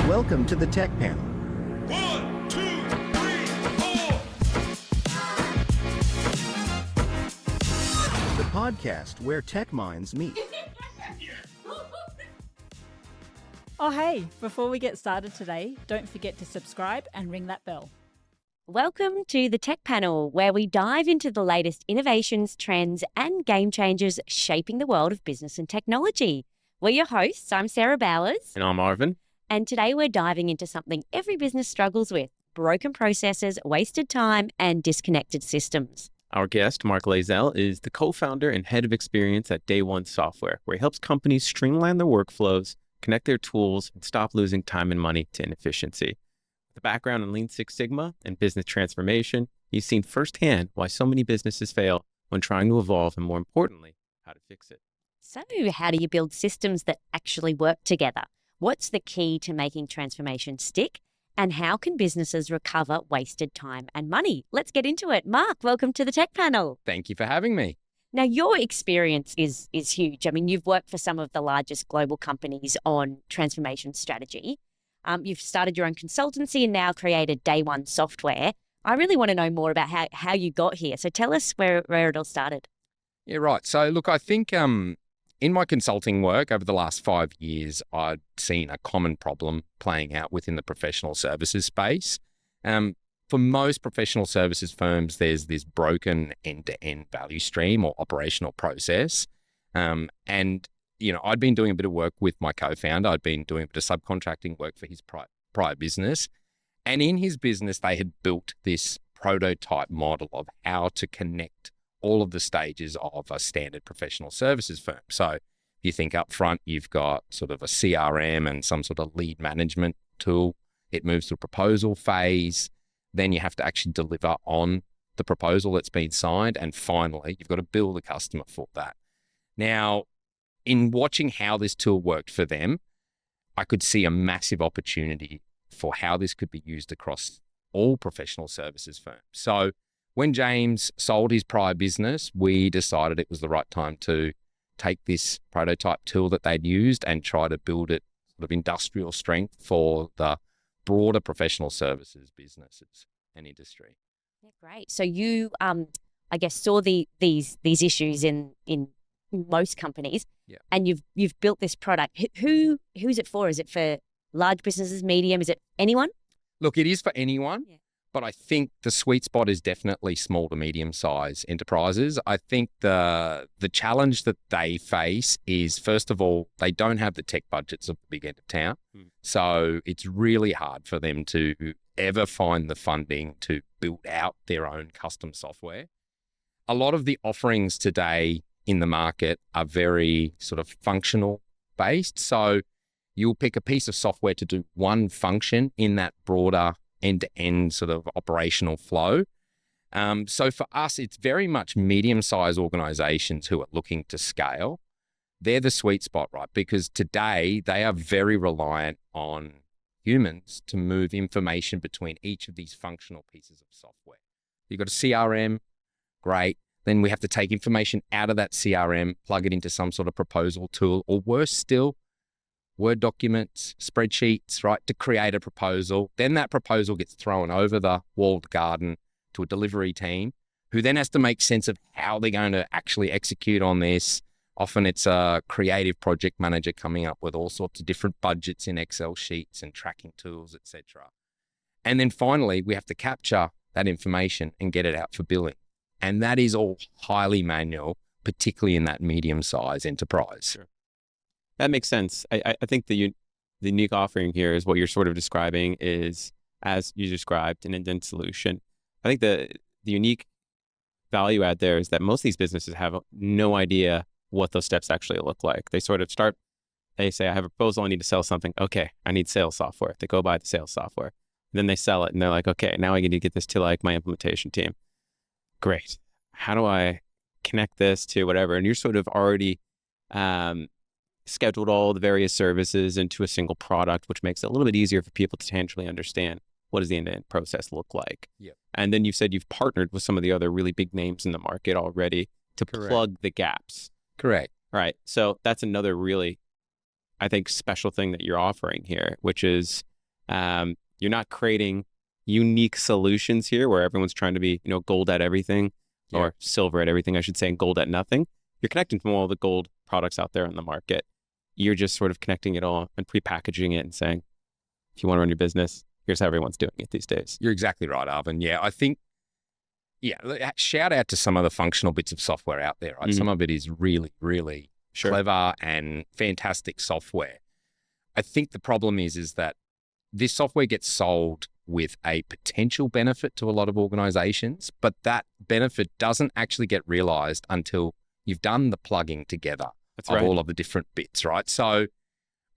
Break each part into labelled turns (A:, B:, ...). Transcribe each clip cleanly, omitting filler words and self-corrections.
A: Welcome to the Tech Panel.
B: 1, 2, 3, 4.
A: The podcast where tech minds meet.
C: Oh, hey, before we get started today, don't forget to subscribe and ring that bell.
D: Welcome to the Tech Panel, where we dive into the latest innovations, trends, and game changers shaping the world of business and technology. We're your hosts. I'm Sarah Bowers.
E: And I'm Marvin.
D: And today we're diving into something every business struggles with: broken processes, wasted time, and disconnected systems.
E: Our guest, Mark Layzelle, is the co-founder and head of experience at Day One Software, where he helps companies streamline their workflows, connect their tools, and stop losing time and money to inefficiency. With a background in Lean Six Sigma and business transformation, he's seen firsthand why so many businesses fail when trying to evolve, and more importantly, how to fix it.
D: So how do you build systems that actually work together? What's the key to making transformation stick? And how can businesses recover wasted time and money? Let's get into it. Mark, welcome to the Tech Panel.
E: Thank you for having me.
D: Now, your experience is huge. I mean, you've worked for some of the largest global companies on transformation strategy. You've started your own consultancy and now created Day One Software. I really want to know more about how you got here. So tell us where it all started.
F: Yeah, right. So look, I think in my consulting work over the last 5 years, I'd seen a common problem playing out within the professional services space. For most professional services firms, there's this broken end-to-end value stream or operational process. And I'd been doing a bit of work with my co-founder. I'd been doing a bit of subcontracting work for his prior business. And in his business, they had built this prototype model of how to connect all of the stages of a standard professional services firm. So if you think up front, you've got sort of a CRM and some sort of lead management tool. It moves to a proposal phase. Then you have to actually deliver on the proposal that's been signed. And finally, you've got to bill the customer for that. Now, in watching how this tool worked for them, I could see a massive opportunity for how this could be used across all professional services firms. So when James sold his prior business, we decided it was the right time to take this prototype tool that they'd used and try to build it sort of industrial strength for the broader professional services businesses and industry.
D: Yeah, great. So you, I guess, saw these issues in most companies,
F: yeah.
D: And you've built this product. Who's it for? Is it for large businesses, medium? Is it anyone?
F: Look, it is for anyone,
D: yeah.
F: But I think the sweet spot is definitely small to medium-sized enterprises. I think the challenge that they face is, first of all, they don't have the tech budgets of the big end of town. So it's really hard for them to ever find the funding to build out their own custom software. A lot of the offerings today in the market are very sort of functional based. So you'll pick a piece of software to do one function in that broader end-to-end sort of operational flow. So for us, it's very much medium-sized organizations who are looking to scale. They're the sweet spot, right? Because today they are very reliant on humans to move information between each of these functional pieces of software. You've got a CRM, great. Then we have to take information out of that CRM, plug it into some sort of proposal tool, or worse still, Word documents, spreadsheets, right, to create a proposal. Then that proposal gets thrown over the walled garden to a delivery team who then has to make sense of how they're going to actually execute on this. Often it's a creative project manager coming up with all sorts of different budgets in Excel sheets and tracking tools, etc. And then finally, we have to capture that information and get it out for billing. And that is all highly manual, particularly in that medium-sized enterprise.
E: Sure. That makes sense. I think the unique offering here is what you're sort of describing is, as you described, an end-to-end solution. I think the unique value add there is that most of these businesses have no idea what those steps actually look like. They sort of start, they say, I have a proposal, I need to sell something. Okay, I need sales software. They go buy the sales software. Then they sell it and they're like, okay, now I need to get this to like my implementation team. Great. How do I connect this to whatever? And you're sort of already scheduled all the various services into a single product, which makes it a little bit easier for people to tangibly understand what does the end-to-end process look like.
F: Yeah.
E: And then you said you've partnered with some of the other really big names in the market already to plug the gaps.
F: Correct.
E: Right. So that's another really, I think, special thing that you're offering here, which is You're not creating unique solutions here where everyone's trying to be, gold at everything or silver at everything, I should say, and gold at nothing. You're connecting from all the gold products out there in the market. You're just sort of connecting it all and prepackaging it and saying, if you want to run your business, here's how everyone's doing it these days.
F: You're exactly right, Arvin. Yeah, I think, shout out to some of the functional bits of software out there, right? Some of it is really, really clever and fantastic software. I think the problem is that this software gets sold with a potential benefit to a lot of organizations, but that benefit doesn't actually get realized until you've done the plugging together of all of the different bits, right? So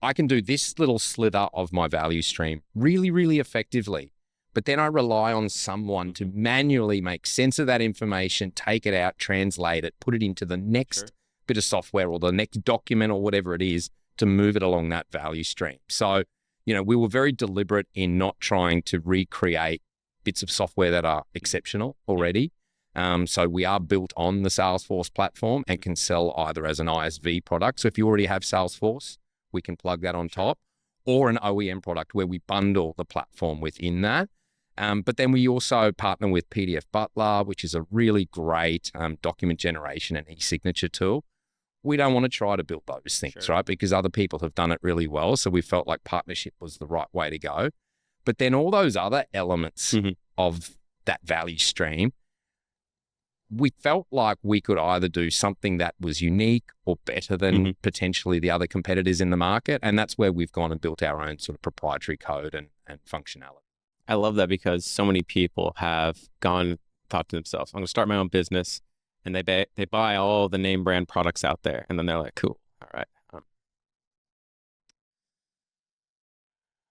F: I can do this little slither of my value stream really, really effectively, but then I rely on someone to manually make sense of that information, take it out, translate it, put it into the next bit of software or the next document or whatever it is to move it along that value stream. So, we were very deliberate in not trying to recreate bits of software that are exceptional already. So we are built on the Salesforce platform and can sell either as an ISV product. So if you already have Salesforce, we can plug that on top, or an OEM product where we bundle the platform within that. But then we also partner with PDF Butler, which is a really great document generation and e-signature tool. We don't want to try to build those things, right? Because other people have done it really well. So we felt like partnership was the right way to go. But then all those other elements of that value stream, we felt like we could either do something that was unique or better than potentially the other competitors in the market. And that's where we've gone and built our own sort of proprietary code and functionality.
E: I love that because so many people have thought to themselves, I'm going to start my own business. And they buy all the name brand products out there. And then they're like, cool, all right.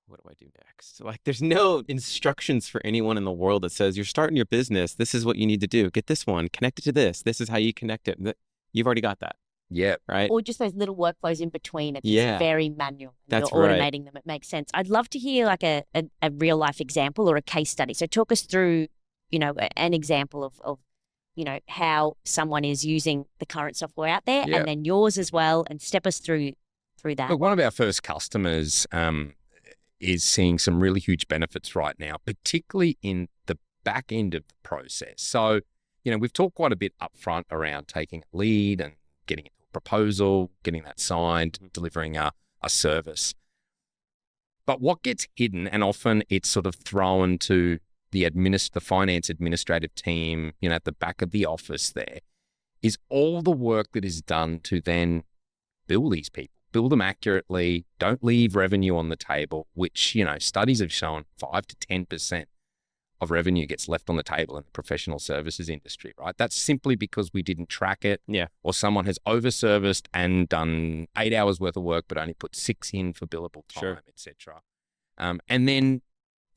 E: What do I do next? Like, there's no instructions for anyone in the world that says, you're starting your business. This is what you need to do. Get this one, connect it to this. This is how you connect it. You've already got that.
F: Yeah.
E: Right.
D: Or just those little workflows in between. It's just very manual.
E: That's
D: You're automating them. It makes sense. I'd love to hear like a real life example or a case study. So talk us through, an example of how someone is using the current software out there and then yours as well, and step us through that.
F: Look, one of our first customers is seeing some really huge benefits right now, particularly in the back end of the process. So, we've talked quite a bit upfront around taking a lead and getting a proposal, getting that signed, delivering a service. But what gets hidden, and often it's sort of thrown to the finance administrative team, at the back of the office there, is all the work that is done to then bill these people, bill them accurately, don't leave revenue on the table, which, studies have shown 5 to 10% of revenue gets left on the table in the professional services industry, right? That's simply because we didn't track it, or someone has over-serviced and done 8 hours worth of work, but only put 6 in for billable time, etc. And then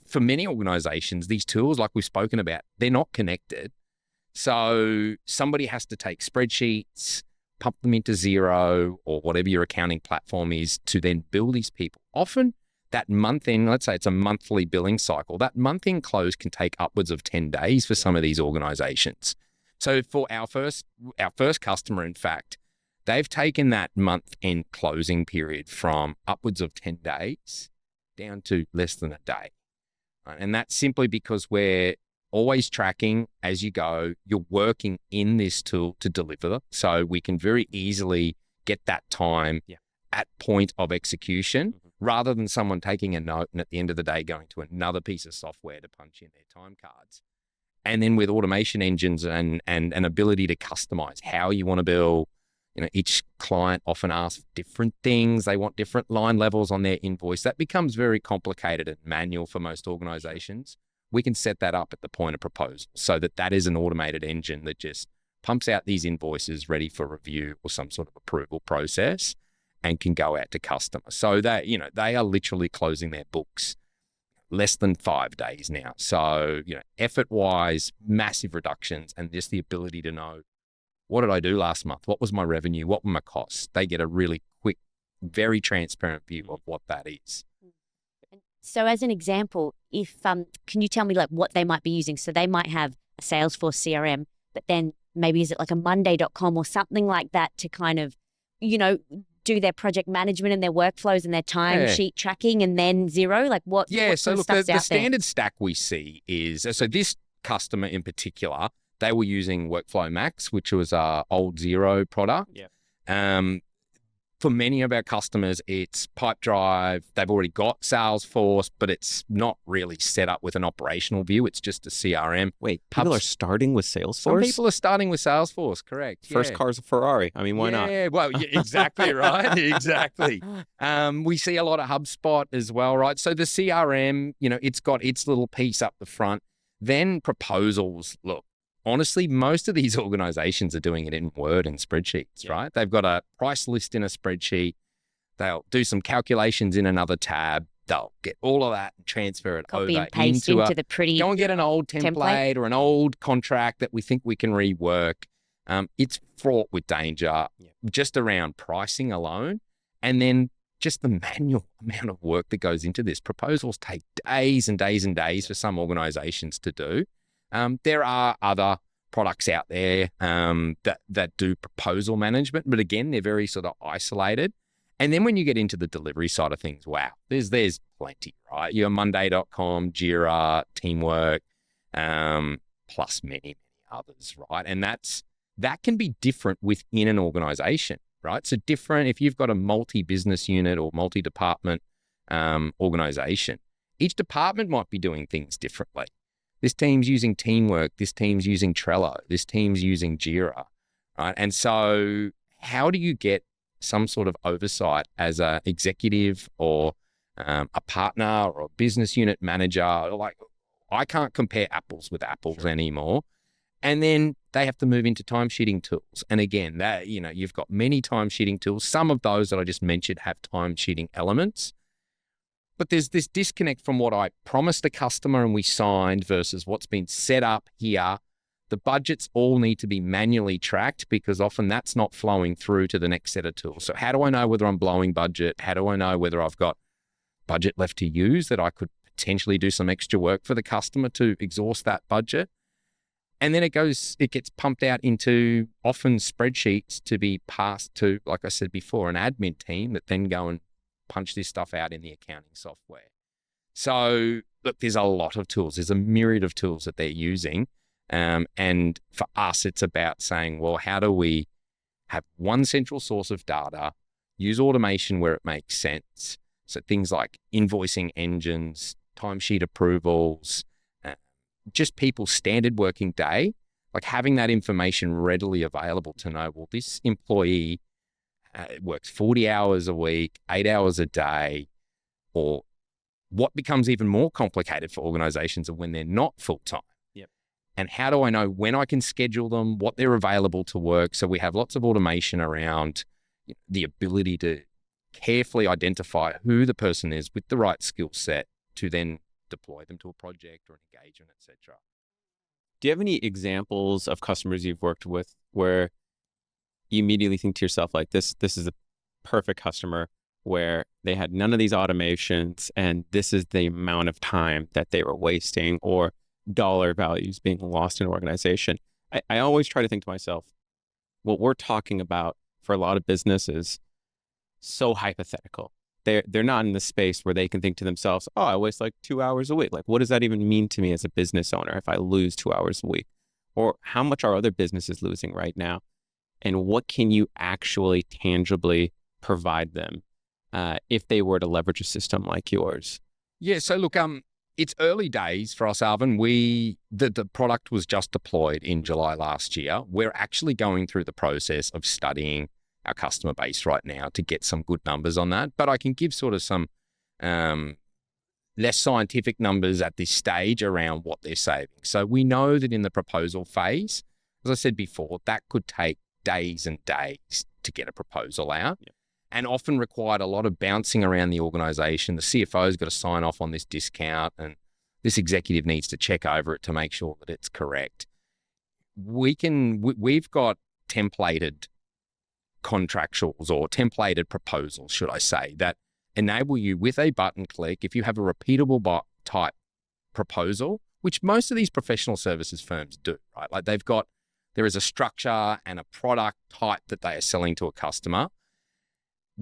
F: for many organizations, these tools, like we've spoken about, they're not connected. So somebody has to take spreadsheets, pump them into Xero or whatever your accounting platform is to then bill these people. Often that month end, let's say it's a monthly billing cycle, that month end close can take upwards of 10 days for some of these organizations. So for our first customer, in fact, they've taken that month end closing period from upwards of 10 days down to less than a day. And that's simply because we're always tracking as you go. You're working in this tool to deliver. So we can very easily get that time at point of execution rather than someone taking a note and at the end of the day going to another piece of software to punch in their time cards. And then with automation engines and an ability to customize how you want to bill, each client often asks different things. They want different line levels on their invoice. That becomes very complicated and manual for most organizations. We can set that up at the point of proposal so that is an automated engine that just pumps out these invoices ready for review or some sort of approval process and can go out to customers. So that, they are literally closing their books less than 5 days now. So, effort-wise, massive reductions and just the ability to know, what did I do last month? What was my revenue? What were my costs? They get a really quick, very transparent view of what that is.
D: So as an example, if can you tell me like what they might be using? So they might have a Salesforce CRM, but then maybe is it like a Monday.com or something like that to kind of, do their project management and their workflows and their timesheet tracking and then Xero? Like what
F: Yeah,
D: what
F: so
D: sort of
F: look,
D: stuff's
F: the
D: out there?
F: standard stack we see is, so this customer in particular, they were using Workflow Max, which was our old Xero product.
E: Yeah.
F: For many of our customers, it's Pipedrive. They've already got Salesforce, but it's not really set up with an operational view. It's just a CRM.
E: Wait, people are starting with
F: Some
E: Salesforce?
F: people are starting with Salesforce, correct?
E: First
F: yeah.
E: car's a Ferrari. I mean, why not?
F: Yeah, well, yeah, exactly right. Exactly. We see a lot of HubSpot as well, right? So the CRM, it's got its little piece up the front. Then proposals, look, honestly, most of these organizations are doing it in Word and spreadsheets, right? They've got a price list in a spreadsheet. They'll do some calculations in another tab. They'll get all of that and transfer it
D: Copy
F: over
D: and paste into the pretty
F: go and get an old template or an old contract that we think we can rework. It's fraught with danger just around pricing alone. And then just the manual amount of work that goes into this. Proposals take days and days and days for some organizations to do. There are other products out there that do proposal management, but again, they're very sort of isolated. And then when you get into the delivery side of things, wow, there's plenty, right? Your Monday.com, Jira, Teamwork, plus many others, right? And that can be different within an organization, right? So different if you've got a multi-business unit or multi-department organization, each department might be doing things differently. This team's using Teamwork, this team's using Trello, this team's using Jira, right? And so how do you get some sort of oversight as an executive or a partner or a business unit manager? Like, I can't compare apples with apples anymore. And then they have to move into timesheeting tools. And again, that you've got many timesheeting tools. Some of those that I just mentioned have timesheeting elements. But there's this disconnect from what I promised a customer and we signed versus what's been set up here. The budgets all need to be manually tracked because often that's not flowing through to the next set of tools. So how do I know whether I'm blowing budget? How do I know whether I've got budget left to use that I could potentially do some extra work for the customer to exhaust that budget? And then it gets pumped out into often spreadsheets to be passed to, like I said before, an admin team that then go and punch this stuff out in the accounting software. So look, there's a lot of tools. There's a myriad of tools that they're using. And for us, it's about saying, well, how do we have one central source of data, use automation where it makes sense? So things like invoicing engines, timesheet approvals, just people's standard working day, like having that information readily available to know, well, this employee works 40 hours a week, 8 hours a day, or what becomes even more complicated for organizations are when they're not full-time.
E: Yep.
F: And how do I know when I can schedule them, what they're available to work? So we have lots of automation around the ability to carefully identify who the person is with the right skill set to then deploy them to a project or an engagement, et cetera.
E: Do you have any examples of customers you've worked with where you immediately think to yourself, like, this is a perfect customer where they had none of these automations and this is the amount of time that they were wasting or dollar values being lost in an organization? I always try to think to myself, what we're talking about for a lot of businesses, so hypothetical. They're not in the space where they can think to themselves, oh, I waste like 2 hours a week. Like, what does that even mean to me as a business owner if I lose 2 hours a week? Or how much are other businesses losing right now? And what can you actually tangibly provide them if they were to leverage a system like yours?
F: Yeah, so look, it's early days for us, Alvin. The product was just deployed in July last year. We're actually going through the process of studying our customer base right now to get some good numbers on that. But I can give sort of some less scientific numbers at this stage around what they're saving. So we know that in the proposal phase, as I said before, that could take days and days to get a proposal out.
E: Yep.
F: And often required a lot of bouncing around the organization. The CFO's got to sign off on this discount and this executive needs to check over it to make sure that it's correct. We've got templated contractuals or templated proposals, should I say, that enable you with a button click, if you have a repeatable type proposal, which most of these professional services firms do, right? Like there is a structure and a product type that they are selling to a customer.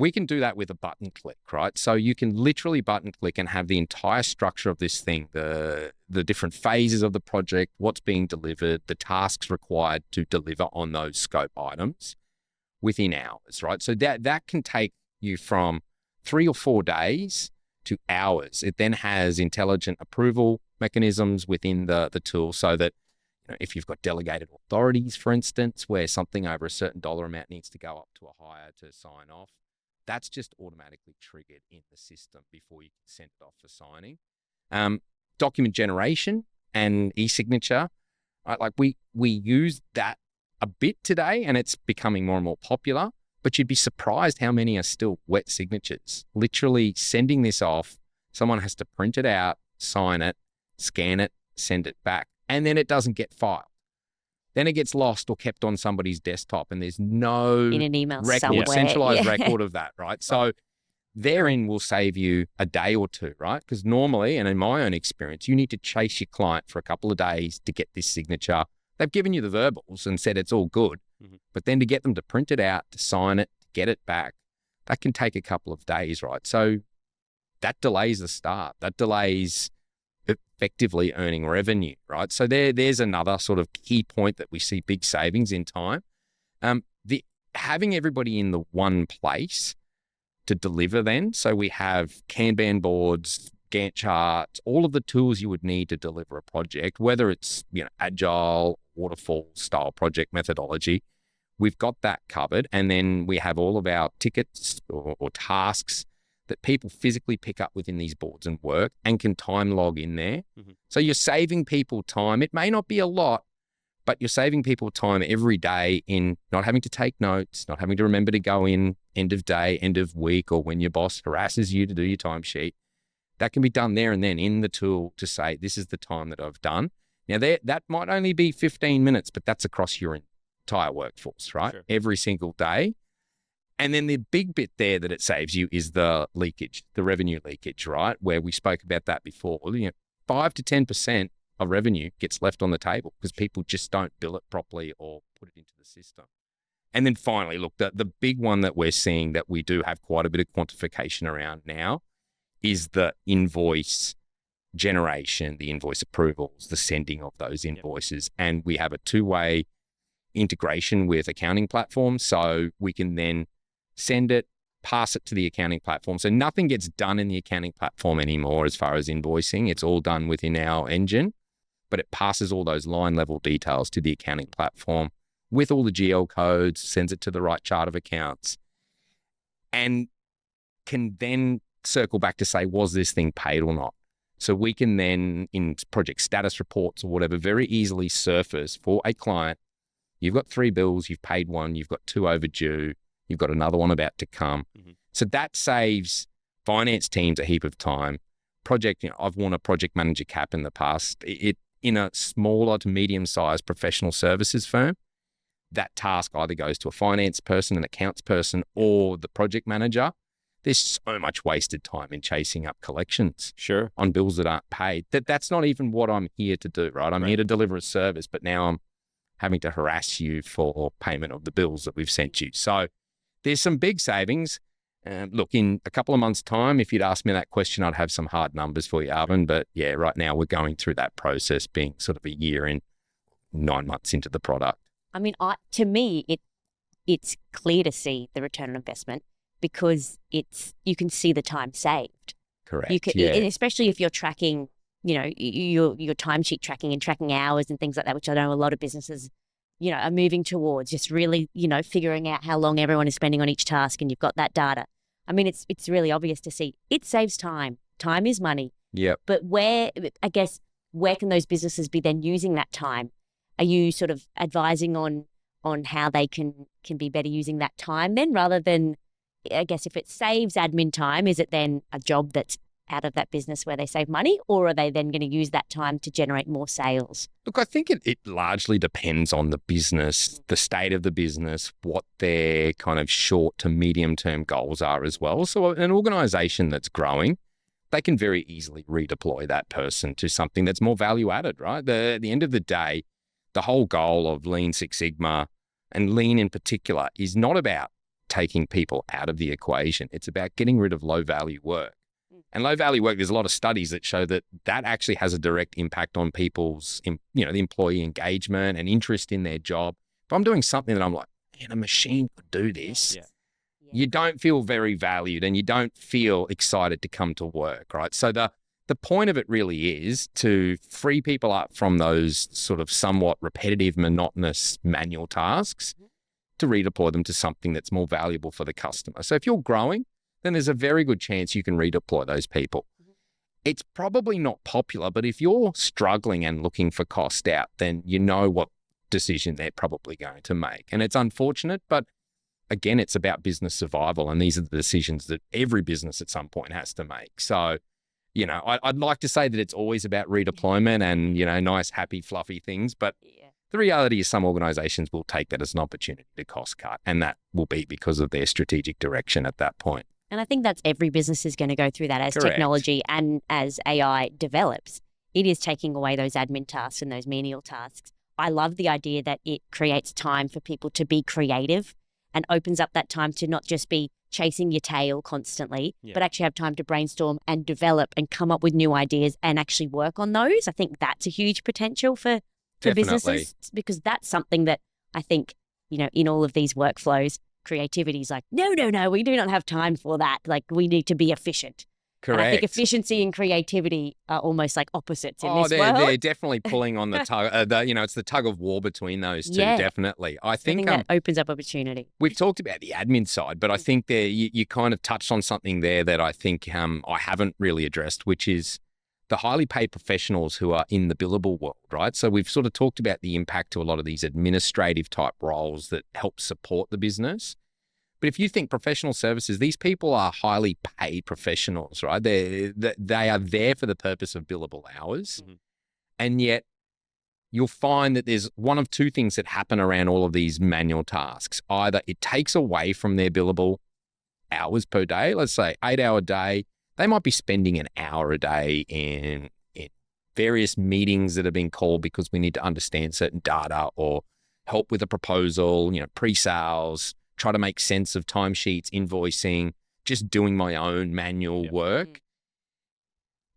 F: we can do that with a button click, right? So you can literally button click and have the entire structure of this thing, the different phases of the project, what's being delivered, the tasks required to deliver on those scope items within hours, right? So that can take you from 3 or 4 days to hours. It then has intelligent approval mechanisms within the tool so that if you've got delegated authorities, for instance, where something over a certain dollar amount needs to go up to a higher to sign off, that's just automatically triggered in the system before you can send it off for signing. Document generation and e-signature, right? Like we use that a bit today and it's becoming more and more popular, but you'd be surprised how many are still wet signatures. Literally sending this off, someone has to print it out, sign it, scan it, send it back, and then it doesn't get filed. Then it gets lost or kept on somebody's desktop and there's no
D: In an email
F: record,
D: somewhere.
F: centralized
D: Yeah.
F: record of that, right? So therein will save you a day or two, right? Because normally, and in my own experience, you need to chase your client for a couple of days to get this signature. They've given you the verbals and said it's all good, but then to get them to print it out, to sign it, to get it back, that can take a couple of days, right? So that delays the start. That delays effectively earning revenue, right? So there's another sort of key point that we see big savings in time. Having everybody in the one place to deliver then. So we have Kanban boards, Gantt charts, all of the tools you would need to deliver a project, whether it's agile, waterfall style project methodology. We've got that covered. And then we have all of our tickets or tasks that people physically pick up within these boards and work and can time log in there. So you're saving people time. It may not be a lot, but you're saving people time every day in not having to take notes, not having to remember to go in end of day, end of week, or when your boss harasses you to do your timesheet. That can be done there and then in the tool to say, this is the time that I've done. Now, that might only be 15 minutes, but that's across your entire workforce, right?
E: Sure.
F: Every single day. And then the big bit there that it saves you is the leakage, the revenue leakage, right? Where we spoke about that before. 5 to 10% of revenue gets left on the table because people just don't bill it properly or put it into the system. And then finally, look, the big one that we're seeing that we do have quite a bit of quantification around now is the invoice generation, the invoice approvals, the sending of those invoices. And we have a 2-way integration with accounting platforms. So we can then send it, pass it to the accounting platform. So nothing gets done in the accounting platform anymore as far as invoicing. It's all done within our engine, but it passes all those line level details to the accounting platform with all the GL codes, sends it to the right chart of accounts, and can then circle back to say, was this thing paid or not? So we can then, in project status reports or whatever, very easily surface for a client, you've got 3 bills, you've paid 1, you've got 2 overdue, you've got another one about to come. So that saves finance teams a heap of time. I've worn a project manager cap in the past. In a smaller to medium-sized professional services firm, that task either goes to a finance person, an accounts person, or the project manager. There's so much wasted time in chasing up collections on bills that aren't paid. That's not even what I'm here to do, right? I'm here to deliver a service, but now I'm having to harass you for payment of the bills that we've sent you. So there's some big savings. Look, in a couple of months' time, if you'd asked me that question, I'd have some hard numbers for you, Arvin. But yeah, right now we're going through that process, being sort of a year and 9 months into the product.
D: I mean, to me, it's clear to see the return on investment because you can see the time saved.
F: Correct.
D: And especially if you're tracking, your timesheet tracking and tracking hours and things like that, which I know a lot of businesses, are moving towards, just really, figuring out how long everyone is spending on each task, and you've got that data. I mean, it's really obvious to see it saves time. Time is money.
F: Yep.
D: But where can those businesses be then using that time? Are you sort of advising on how they can be better using that time then, rather than, I guess, if it saves admin time, is it then a job that's out of that business where they save money, or are they then going to use that time to generate more sales?
F: Look, I think it largely depends on the business, the state of the business, what their kind of short to medium term goals are as well. So an organization that's growing, they can very easily redeploy that person to something that's more value added, right? At the end of the day, the whole goal of Lean Six Sigma and Lean in particular is not about taking people out of the equation. It's about getting rid of low value work. And low value work, there's a lot of studies that show that that actually has a direct impact on people's, the employee engagement and interest in their job. If I'm doing something that I'm like, man, a machine could do this, you don't feel very valued and you don't feel excited to come to work, right? So the point of it really is to free people up from those sort of somewhat repetitive, monotonous manual tasks to redeploy them to something that's more valuable for the customer. So if you're growing, then there's a very good chance you can redeploy those people. It's probably not popular, but if you're struggling and looking for cost out, then you know what decision they're probably going to make. And it's unfortunate, but again, it's about business survival. And these are the decisions that every business at some point has to make. So, I'd like to say that it's always about redeployment and, nice, happy, fluffy things. But the reality is some organizations will take that as an opportunity to cost cut. And that will be because of their strategic direction at that point.
D: And I think that's every business is going to go through that as
F: Correct.
D: technology and as AI develops. It is taking away those admin tasks and those menial tasks. I love the idea that it creates time for people to be creative and opens up that time to not just be chasing your tail constantly, but actually have time to brainstorm and develop and come up with new ideas and actually work on those. I think that's a huge potential for businesses, because that's something that I think, in all of these workflows, creativity is like, no, we do not have time for that. Like, we need to be efficient.
F: Correct.
D: And I think efficiency and creativity are almost like opposites in this world.
F: They're definitely pulling on the tug. It's the tug of war between those two. Definitely. I think
D: that opens up opportunity.
F: We've talked about the admin side, but I think there you kind of touched on something there that I think I haven't really addressed, which is the highly paid professionals who are in the billable world, right? So we've sort of talked about the impact to a lot of these administrative type roles that help support the business. But if you think professional services, these people are highly paid professionals, right? They are there for the purpose of billable hours. And yet you'll find that there's one of two things that happen around all of these manual tasks. Either it takes away from their billable hours per day, let's say 8-hour day, they might be spending an hour a day in various meetings that have been called because we need to understand certain data or help with a proposal, pre-sales, try to make sense of timesheets, invoicing, just doing my own manual work.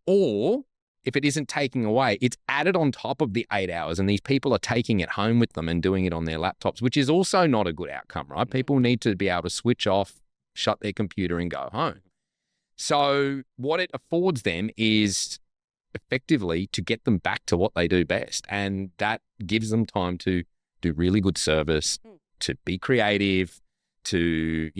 F: Or if it isn't taking away, it's added on top of the 8 hours and these people are taking it home with them and doing it on their laptops, which is also not a good outcome, right? People need to be able to switch off, shut their computer and go home. So what it affords them is effectively to get them back to what they do best. And that gives them time to do really good service, to be creative, to,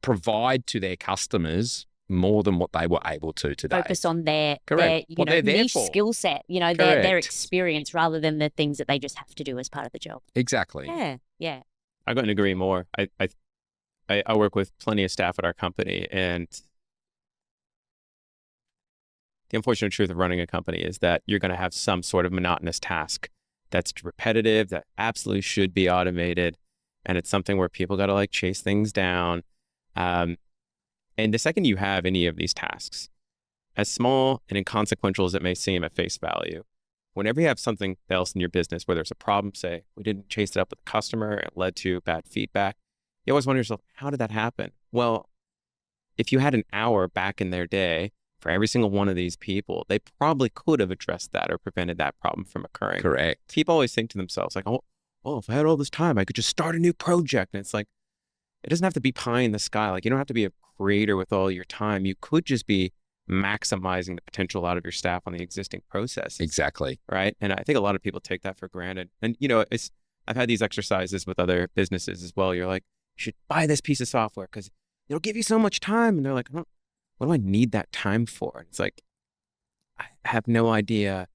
F: provide to their customers more than what they were able to today.
D: Focus on their
F: they're
D: niche
F: for.
D: skill set, their experience rather than the things that they just have to do as part of the job.
F: Exactly.
D: Yeah.
E: I couldn't agree more. I work with plenty of staff at our company, and the unfortunate truth of running a company is that you're going to have some sort of monotonous task that's repetitive, that absolutely should be automated. And it's something where people got to chase things down. And the second you have any of these tasks, as small and inconsequential as it may seem at face value, whenever you have something else in your business where there's a problem, say, we didn't chase it up with the customer, it led to bad feedback, you always wonder yourself, how did that happen? Well, if you had an hour back in their day for every single one of these people, they probably could have addressed that or prevented that problem from occurring.
F: Correct.
E: People always think to themselves, if I had all this time, I could just start a new project. And it's like, it doesn't have to be pie in the sky. You don't have to be a creator with all your time. You could just be maximizing the potential out of your staff on the existing processes.
F: Exactly.
E: Right. And I think a lot of people take that for granted. And, I've had these exercises with other businesses as well. You're like, you should buy this piece of software because it'll give you so much time. And they're like, what do I need that time for? And it's like, I have no idea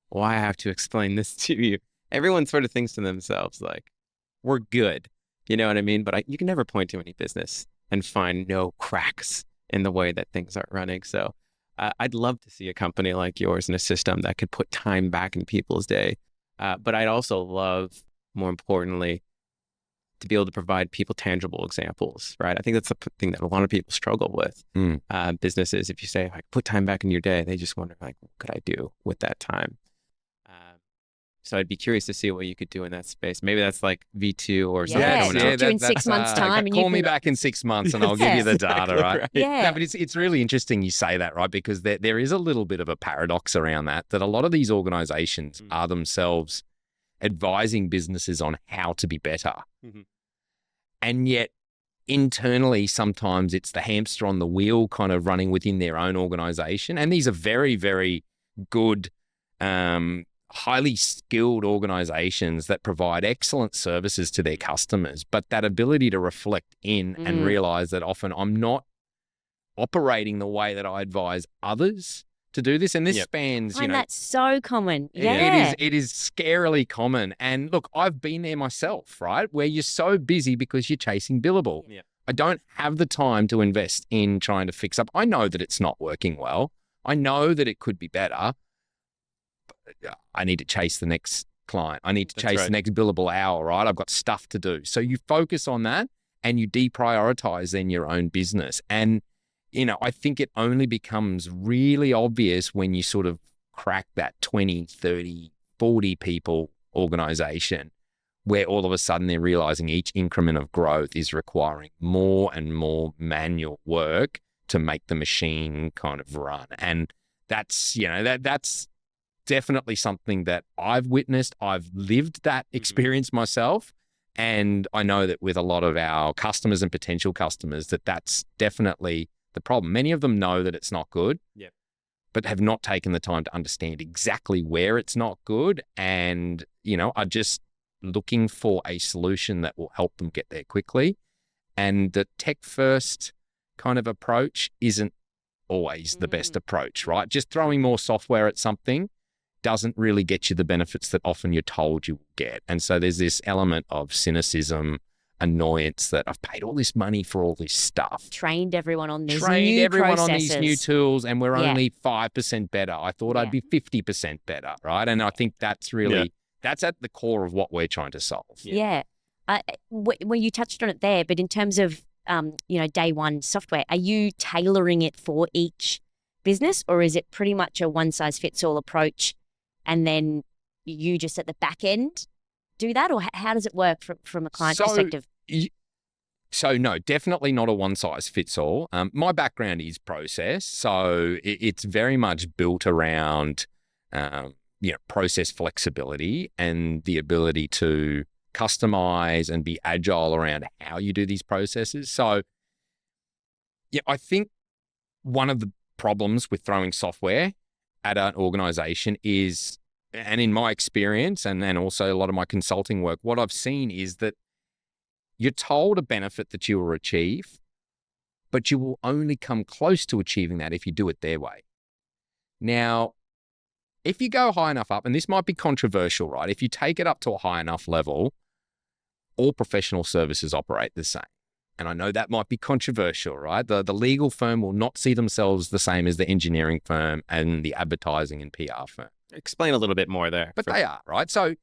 E: why I have to explain this to you. Everyone sort of thinks to themselves, we're good. You know what I mean? But you can never point to any business and find no cracks in the way that things are running. So I'd love to see a company like yours in a system that could put time back in people's day. But I'd also love, more importantly, to be able to provide people tangible examples, right? I think that's the thing that a lot of people struggle with. Businesses, if you say, put time back in your day, they just wonder, what could I do with that time? So I'd be curious to see what you could do in that space. Maybe that's like V2 or something
D: Yeah,
E: coming
D: talk
E: out.
D: to you in 6 months' time and you
F: call me
D: can-
F: back in 6 months and I'll give you the data,
E: Exactly
F: right?
E: right.
D: Yeah.
F: No, but it's really interesting you say that, right? Because there is a little bit of a paradox around that a lot of these organizations are themselves advising businesses on how to be better.
E: Mhm.
F: And yet internally, sometimes it's the hamster on the wheel kind of running within their own organization. And these are very, very good, highly skilled organizations that provide excellent services to their customers. But that ability to reflect in and realize that often I'm not operating the way that I advise others to do this. And this spans,
D: I find that so common.
F: it
D: Yeah.
F: is scarily common. And look, I've been there myself, right? Where you're so busy because you're chasing billable.
E: Yeah.
F: I don't have the time to invest in trying to fix up. I know that it's not working well. I know that it could be better. But I need to chase the next client. I need to chase the next billable hour, right? I've got stuff to do. So you focus on that and you deprioritize then your own business. And I think it only becomes really obvious when you sort of crack that 20, 30, 40 people organization where all of a sudden they're realizing each increment of growth is requiring more and more manual work to make the machine kind of run. And that's, that's definitely something that I've witnessed. I've lived that experience myself. And I know that with a lot of our customers and potential customers, that's definitely the problem. Many of them know that it's not good, but have not taken the time to understand exactly where it's not good and, are just looking for a solution that will help them get there quickly. And the tech first kind of approach isn't always the best approach, right? Just throwing more software at something doesn't really get you the benefits that often you're told you will get. And so there's this element of cynicism, annoyance that I've paid all this money for all this stuff.
D: Trained everyone on these
F: Trained
D: new
F: everyone
D: processes.
F: on these new tools and we're
D: Yeah.
F: only 5% better. I thought I'd be 50% better, right? And I think that's really, that's at the core of what we're trying to solve.
D: Yeah. Well, you touched on it there, but in terms of, day one software, are you tailoring it for each business or is it pretty much a one size fits all approach and then you just at the back end do that? Or how does it work from a client perspective?
F: So no, definitely not a one size fits all. My background is process. So it's very much built around, process flexibility and the ability to customize and be agile around how you do these processes. So I think one of the problems with throwing software at an organization is, and in my experience and also a lot of my consulting work, what I've seen is that you're told a benefit that you will achieve, but you will only come close to achieving that if you do it their way. Now, if you go high enough up, and this might be controversial, right? If you take it up to a high enough level, all professional services operate the same. And I know that might be controversial, right? The legal firm will not see themselves the same as the engineering firm and the advertising and PR firm.
E: Explain a little bit more there.
F: But they are, right? So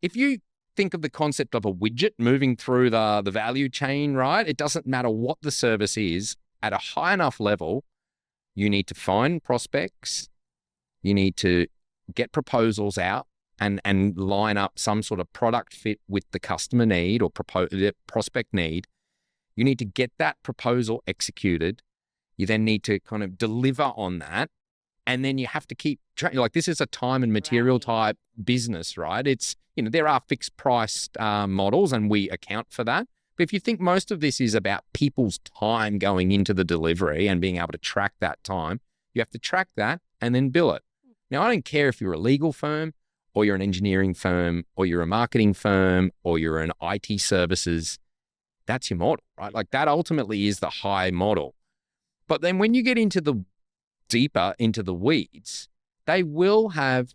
F: if you think of the concept of a widget moving through the value chain, right? It doesn't matter what the service is. At a high enough level, you need to find prospects. You need to get proposals out and line up some sort of product fit with the customer need or prospect need. You need to get that proposal executed. You then need to kind of deliver on that. And then you have to keep like this is a time and material type business, right? It's, there are fixed price models and we account for that. But if you think most of this is about people's time going into the delivery and being able to track that time, you have to track that and then bill it. Now, I don't care if you're a legal firm or you're an engineering firm or you're a marketing firm or you're an IT services, that's your model, right? Like that ultimately is the high model. But then when you get deeper into the weeds, they will have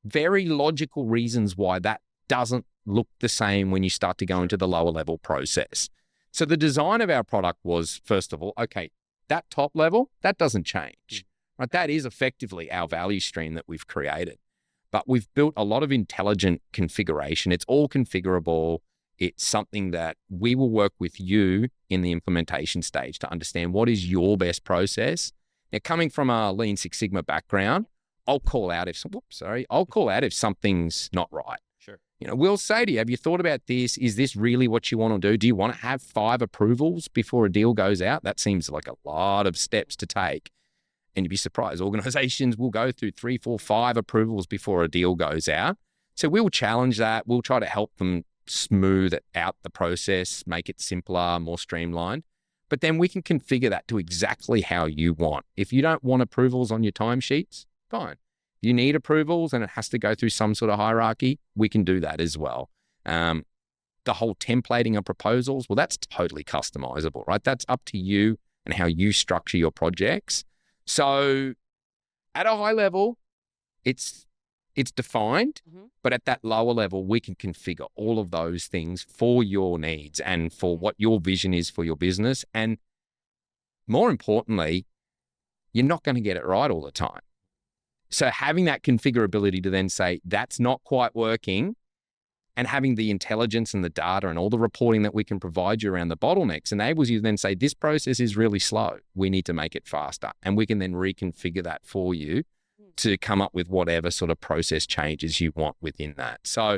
F: very logical reasons why that doesn't look the same when you start to go into the lower level process. So the design of our product was, first of all, okay, that top level, that doesn't change, right? That is effectively our value stream that we've created. But we've built a lot of intelligent configuration. It's all configurable. It's something that we will work with you in the implementation stage to understand what is your best process. Now, coming from a Lean Six Sigma background, I'll call out if something's not right.
E: Sure.
F: We'll say to you, have you thought about this? Is this really what you want to do? Do you want to have 5 approvals before a deal goes out? That seems like a lot of steps to take. And you'd be surprised. Organizations will go through 3, 4, 5 approvals before a deal goes out. So we'll challenge that. We'll try to help them smooth out the process, make it simpler, more streamlined. But then we can configure that to exactly how you want. If you don't want approvals on your timesheets, fine. If you need approvals and it has to go through some sort of hierarchy, we can do that as well. The whole templating of proposals, well, that's totally customizable, right? That's up to you and how you structure your projects. So at a high level, it's defined, but at that lower level, we can configure all of those things for your needs and for what your vision is for your business. And more importantly, you're not going to get it right all the time. So having that configurability to then say, that's not quite working, and having the intelligence and the data and all the reporting that we can provide you around the bottlenecks enables you to then say, this process is really slow. We need to make it faster. And we can then reconfigure that for you to come up with whatever sort of process changes you want within that. So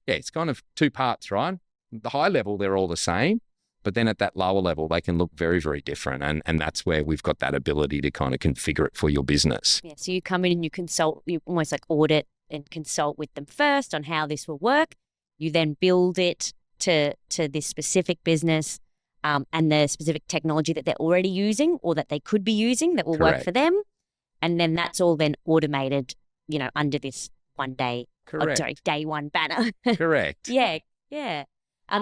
F: yeah, it's kind of 2 parts, right? The high level, they're all the same, but then at that lower level, they can look very, very different. And that's where we've got that ability to kind of configure it for your business.
D: Yeah, so you come in and you consult, you almost like audit and consult with them first on how this will work. You then build it to this specific business and the specific technology that they're already using or that they could be using that will work for them. And then that's all then automated, under this day one banner.
F: Correct.
D: Yeah.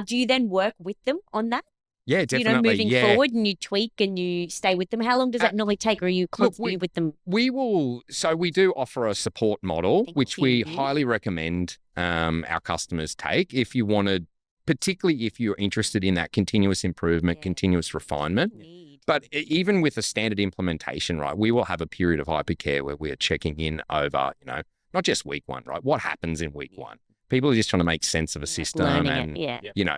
D: Do you then work with them on that?
F: Yeah, definitely.
D: Moving forward, and you tweak and you stay with them. How long does that normally take? Or are you constantly with them?
F: We do offer a support model, which we highly recommend our customers take if you wanted, particularly if you're interested in that continuous improvement, continuous refinement. But even with a standard implementation, right, we will have a period of hypercare where we're checking in over, not just week 1, right? What happens in week 1? People are just trying to make sense of a system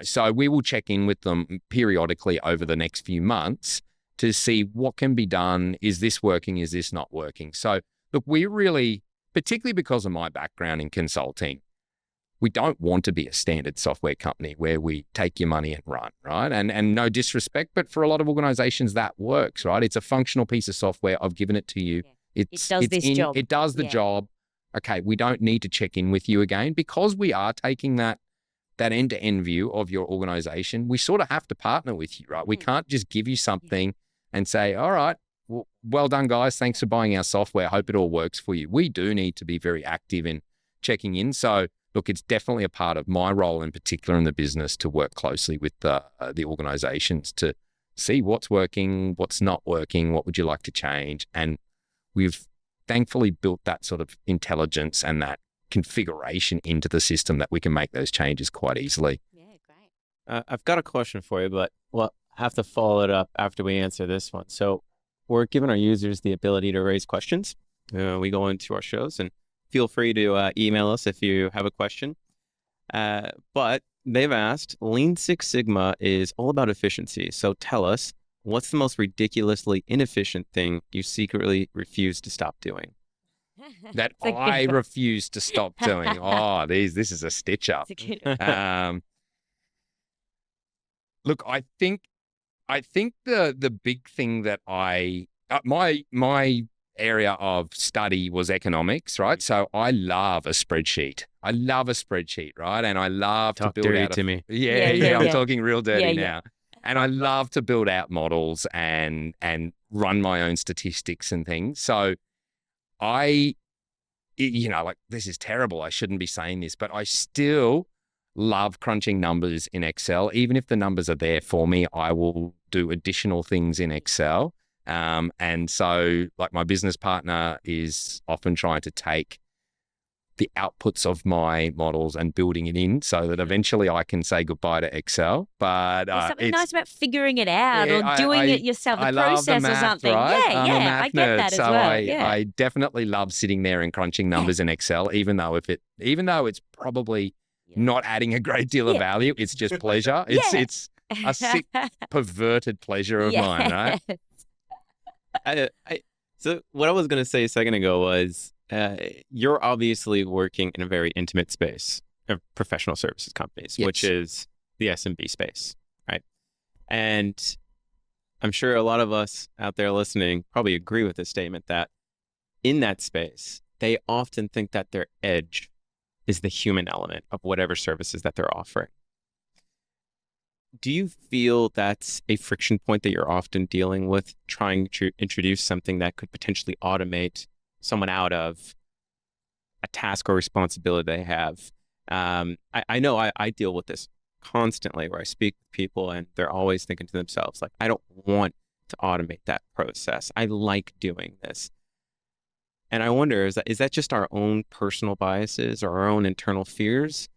F: so we will check in with them periodically over the next few months to see what can be done. Is this working? Is this not working? So look, we really, particularly because of my background in consulting, we don't want to be a standard software company where we take your money and run, right? And no disrespect, but for a lot of organizations that works, right? It's a functional piece of software. I've given it to you.
D: It does job.
F: It does the job. Okay, we don't need to check in with you again because we are taking that end-to-end view of your organization. We sort of have to partner with you, right? We can't just give you something and say, all right, well done, guys. Thanks for buying our software. Hope it all works for you. We do need to be very active in checking in. So look, it's definitely a part of my role in particular in the business to work closely with the organizations to see what's working, what's not working, what would you like to change. And we've thankfully built that sort of intelligence and that configuration into the system that we can make those changes quite easily.
D: Yeah, great.
E: I've got a question for you, but we'll have to follow it up after we answer this one. So we're giving our users the ability to raise questions. We go into our shows, and feel free to email us if you have a question. But they've asked, Lean Six Sigma is all about efficiency. So tell us, what's the most ridiculously inefficient thing you secretly refuse to stop doing?
F: That I refuse to stop doing. Oh, this is a stitch up. Look, I think the big thing that my area of study was economics, right? So I love a spreadsheet. Right? And I love to build out
E: to me.
F: Yeah, I'm talking real dirty now. And I love to build out models and run my own statistics and things. So this is terrible. I shouldn't be saying this, but I still love crunching numbers in Excel. Even if the numbers are there for me, I will do additional things in Excel. And so like my business partner is often trying to take the outputs of my models and building it in so that eventually I can say goodbye to Excel. But
D: there's something nice about figuring it out or doing it yourself, the
F: I
D: process
F: love the math,
D: or something.
F: Right?
D: I get that as well.
F: I definitely love sitting there and crunching numbers in Excel, even though it's probably not adding a great deal of value, it's just pleasure. It's a sick, perverted pleasure of mine, right?
E: So what I was going to say a second ago was, you're obviously working in a very intimate space of professional services companies, which
F: Yes.
E: is the SMB space, right? And I'm sure a lot of us out there listening probably agree with this statement that in that space, they often think that their edge is the human element of whatever services that they're offering. Do you feel that's a friction point that you're often dealing with, trying to introduce something that could potentially automate someone out of a task or responsibility they have? I know I deal with this constantly, where I speak with people and they're always thinking to themselves, like, I don't want to automate that process. I like doing this. And I wonder, is that just our own personal biases or our own internal fears?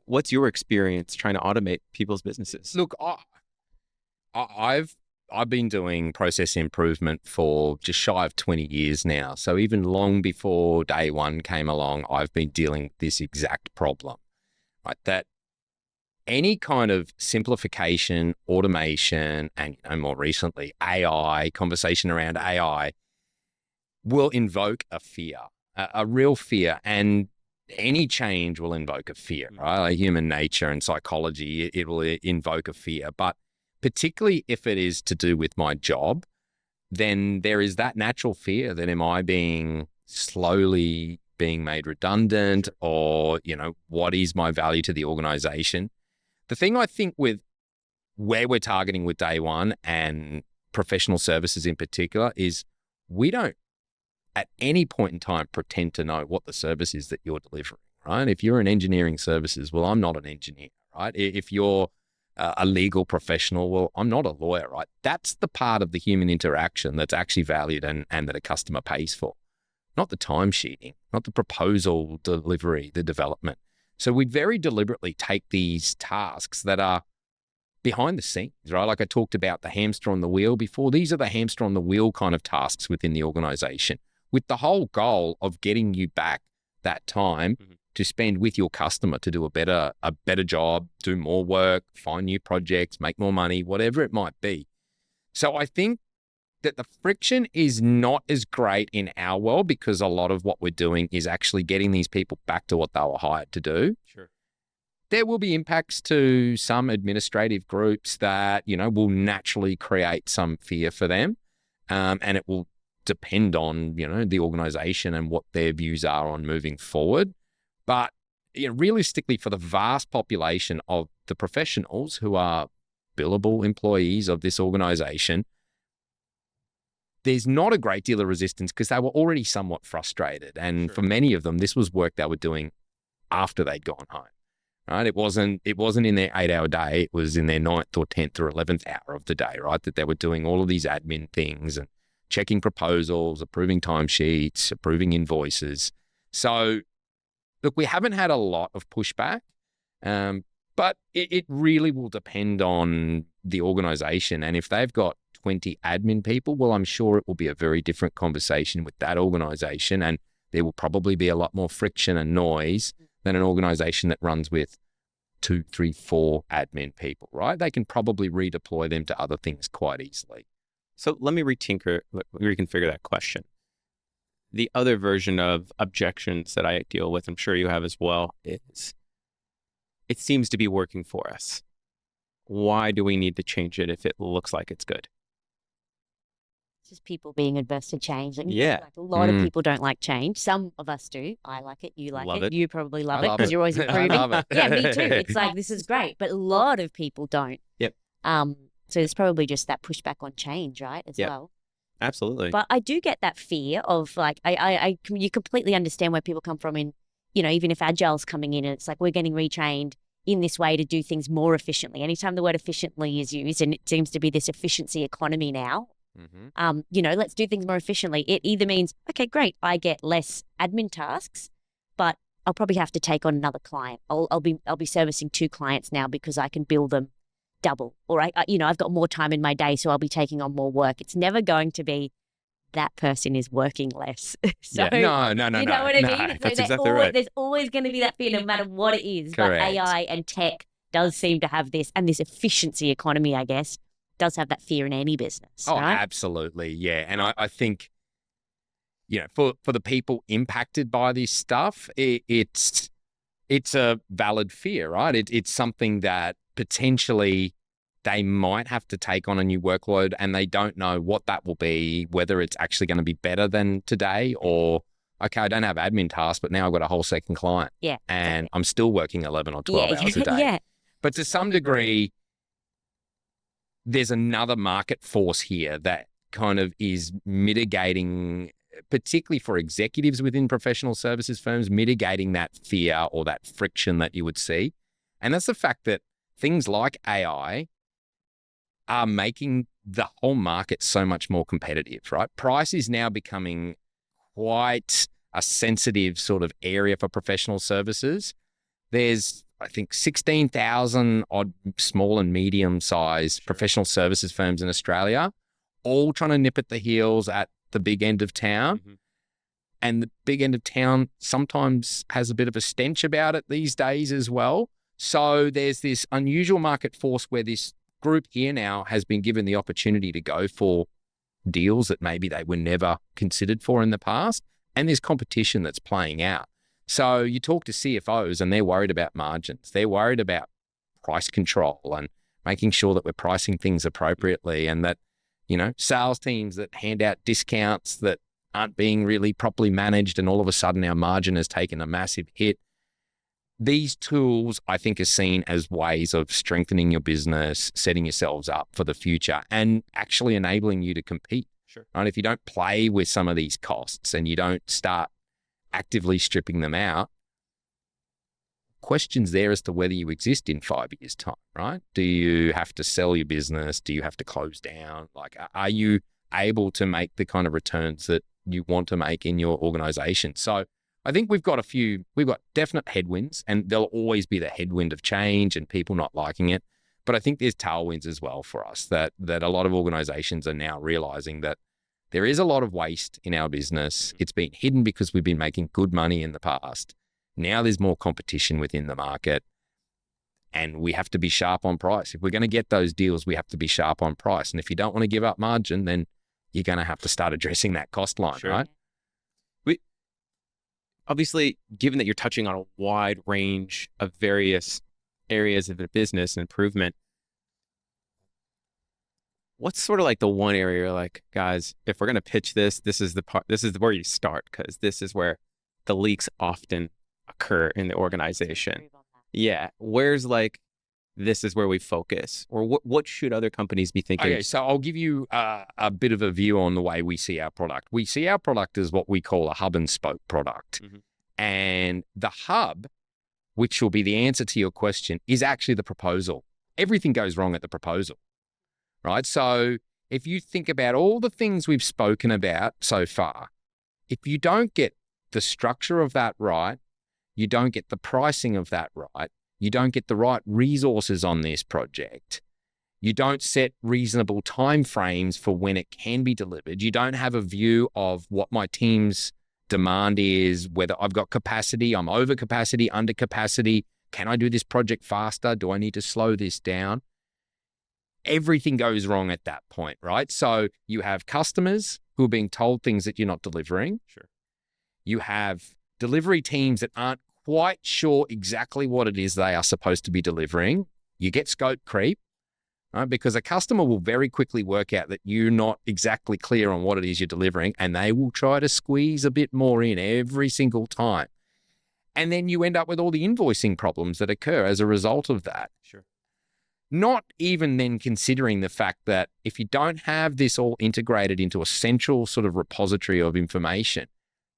E: What's your experience trying to automate people's businesses?
F: Look, I've been doing process improvement for just shy of 20 years now. So even long before day one came along, I've been dealing with this exact problem, right? That any kind of simplification, automation, and more recently, AI, conversation around AI will invoke a fear, a real fear. And any change will invoke a fear, right? Like human nature and psychology, it will invoke a fear. But particularly if it is to do with my job, then there is that natural fear that am I being slowly being made redundant, or, what is my value to the organization? The thing I think with where we're targeting with day one and professional services in particular is we don't at any point in time pretend to know what the service is that you're delivering, right? If you're in engineering services, well, I'm not an engineer, right? If you're a legal professional, well, I'm not a lawyer, right? That's the part of the human interaction that's actually valued and that a customer pays for, not the timesheeting, not the proposal delivery, the development. So we very deliberately take these tasks that are behind the scenes, right? Like I talked about the hamster on the wheel before. These are the hamster on the wheel kind of tasks within the organization, with the whole goal of getting you back that time to spend with your customer to do a better job, do more work, find new projects, make more money, whatever it might be. So I think that the friction is not as great in our world because a lot of what we're doing is actually getting these people back to what they were hired to do.
E: Sure.
F: There will be impacts to some administrative groups that, will naturally create some fear for them. And it will depend on, the organization and what their views are on moving forward. But realistically, for the vast population of the professionals who are billable employees of this organization, there's not a great deal of resistance because they were already somewhat frustrated. And for many of them, this was work they were doing after they'd gone home. Right? It wasn't in their 8-hour day. It was in their 9th or 10th or 11th hour of the day, right? That they were doing all of these admin things and checking proposals, approving timesheets, approving invoices. So look, we haven't had a lot of pushback, but it really will depend on the organization. And if they've got 20 admin people, well, I'm sure it will be a very different conversation with that organization. And there will probably be a lot more friction and noise than an organization that runs with 2, 3, 4 admin people, right? They can probably redeploy them to other things quite easily.
E: So let me reconfigure that question. The other version of objections that I deal with, I'm sure you have as well, is it seems to be working for us. Why do we need to change it if it looks like it's good?
D: It's just people being adverse to change. Like,
E: Yeah.
D: like a lot of people don't like change. Some of us do. I like it. You like
E: Love
D: it.
E: it.
D: You probably love
F: I
D: it
F: love
D: because
F: it.
D: you're always
F: I
D: improving.
F: love it.
D: Yeah, me too. It's like, this is great. But a lot of people don't.
E: Yep.
D: So there's probably just that pushback on change, right, as
E: Yep.
D: well.
E: Absolutely.
D: But I do get that fear of like, you completely understand where people come from in, even if Agile's coming in and it's like, we're getting retrained in this way to do things more efficiently. Anytime the word efficiently is used, and it seems to be this efficiency economy now, let's do things more efficiently. It either means, okay, great, I get less admin tasks, but I'll probably have to take on another client. I'll be servicing 2 clients now because I can bill them double, or I've got more time in my day, so I'll be taking on more work. It's never going to be that person is working less. So,
F: No.
D: you know what I mean? So
E: That's exactly right.
D: There's always going to be that fear, no matter what it is.
F: Correct.
D: But AI and tech does seem to have this, and this efficiency economy, I guess, does have that fear in any business.
F: Oh,
D: right?
F: absolutely. Yeah. And I think, for the people impacted by this stuff, it's a valid fear, right? It's something that potentially they might have to take on a new workload and they don't know what that will be, whether it's actually going to be better than today or, okay, I don't have admin tasks, but now I've got a whole second client.
D: Yeah.
F: And I'm still working 11 or 12 hours a day.
D: Yeah.
F: But to some degree, there's another market force here that kind of is mitigating, particularly for executives within professional services firms, mitigating that fear or that friction that you would see. And that's the fact that things like AI are making the whole market so much more competitive, right? Price is now becoming quite a sensitive sort of area for professional services. There's, I think, 16,000 odd small and medium-sized professional services firms in Australia, all trying to nip at the heels at the big end of town.
E: Mhm.
F: And the big end of town sometimes has a bit of a stench about it these days as well. So there's this unusual market force where this group here now has been given the opportunity to go for deals that maybe they were never considered for in the past. And there's competition that's playing out. So you talk to CFOs and they're worried about margins. They're worried about price control and making sure that we're pricing things appropriately, and that, sales teams that hand out discounts that aren't being really properly managed, and all of a sudden our margin has taken a massive hit. These tools, I think, are seen as ways of strengthening your business, setting yourselves up for the future, and actually enabling you to compete.
E: Sure.
F: Right? If you don't play with some of these costs and you don't start actively stripping them out, questions there as to whether you exist in 5 years' time, right? Do you have to sell your business? Do you have to close down? Like, are you able to make the kind of returns that you want to make in your organization? So I think we've got definite headwinds, and there'll always be the headwind of change and people not liking it. But I think there's tailwinds as well for us, that a lot of organizations are now realizing that there is a lot of waste in our business. It's been hidden because we've been making good money in the past. Now there's more competition within the market, and we have to be sharp on price. If we're going to get those deals, we have to be sharp on price. And if you don't want to give up margin, then you're going to have to start addressing that cost line,
E: Sure.
F: right?
E: Obviously, given that you're touching on a wide range of various areas of the business and improvement, what's sort of like the one area you're like, guys, if we're going to pitch this, this is where you start, because this is where the leaks often occur in the organization. Yeah. Where's like, this is where we focus, or what should other companies be thinking?
F: Okay, so I'll give you a bit of a view on the way we see our product. We see our product as what we call a hub and spoke product.
E: Mhm.
F: And the hub, which will be the answer to your question, is actually the proposal. Everything goes wrong at the proposal, right? So if you think about all the things we've spoken about so far, if you don't get the structure of that right, you don't get the pricing of that right, you don't get the right resources on this project, you don't set reasonable timeframes for when it can be delivered, you don't have a view of what my team's demand is, whether I've got capacity, I'm over capacity, under capacity, can I do this project faster, do I need to slow this down? Everything goes wrong at that point, right? So you have customers who are being told things that you're not delivering.
E: Sure.
F: You have delivery teams that aren't quite sure exactly what it is they are supposed to be delivering. You get scope creep, right? Because a customer will very quickly work out that you're not exactly clear on what it is you're delivering, and they will try to squeeze a bit more in every single time. And then you end up with all the invoicing problems that occur as a result of that.
E: Sure.
F: Not even then considering the fact that if you don't have this all integrated into a central sort of repository of information,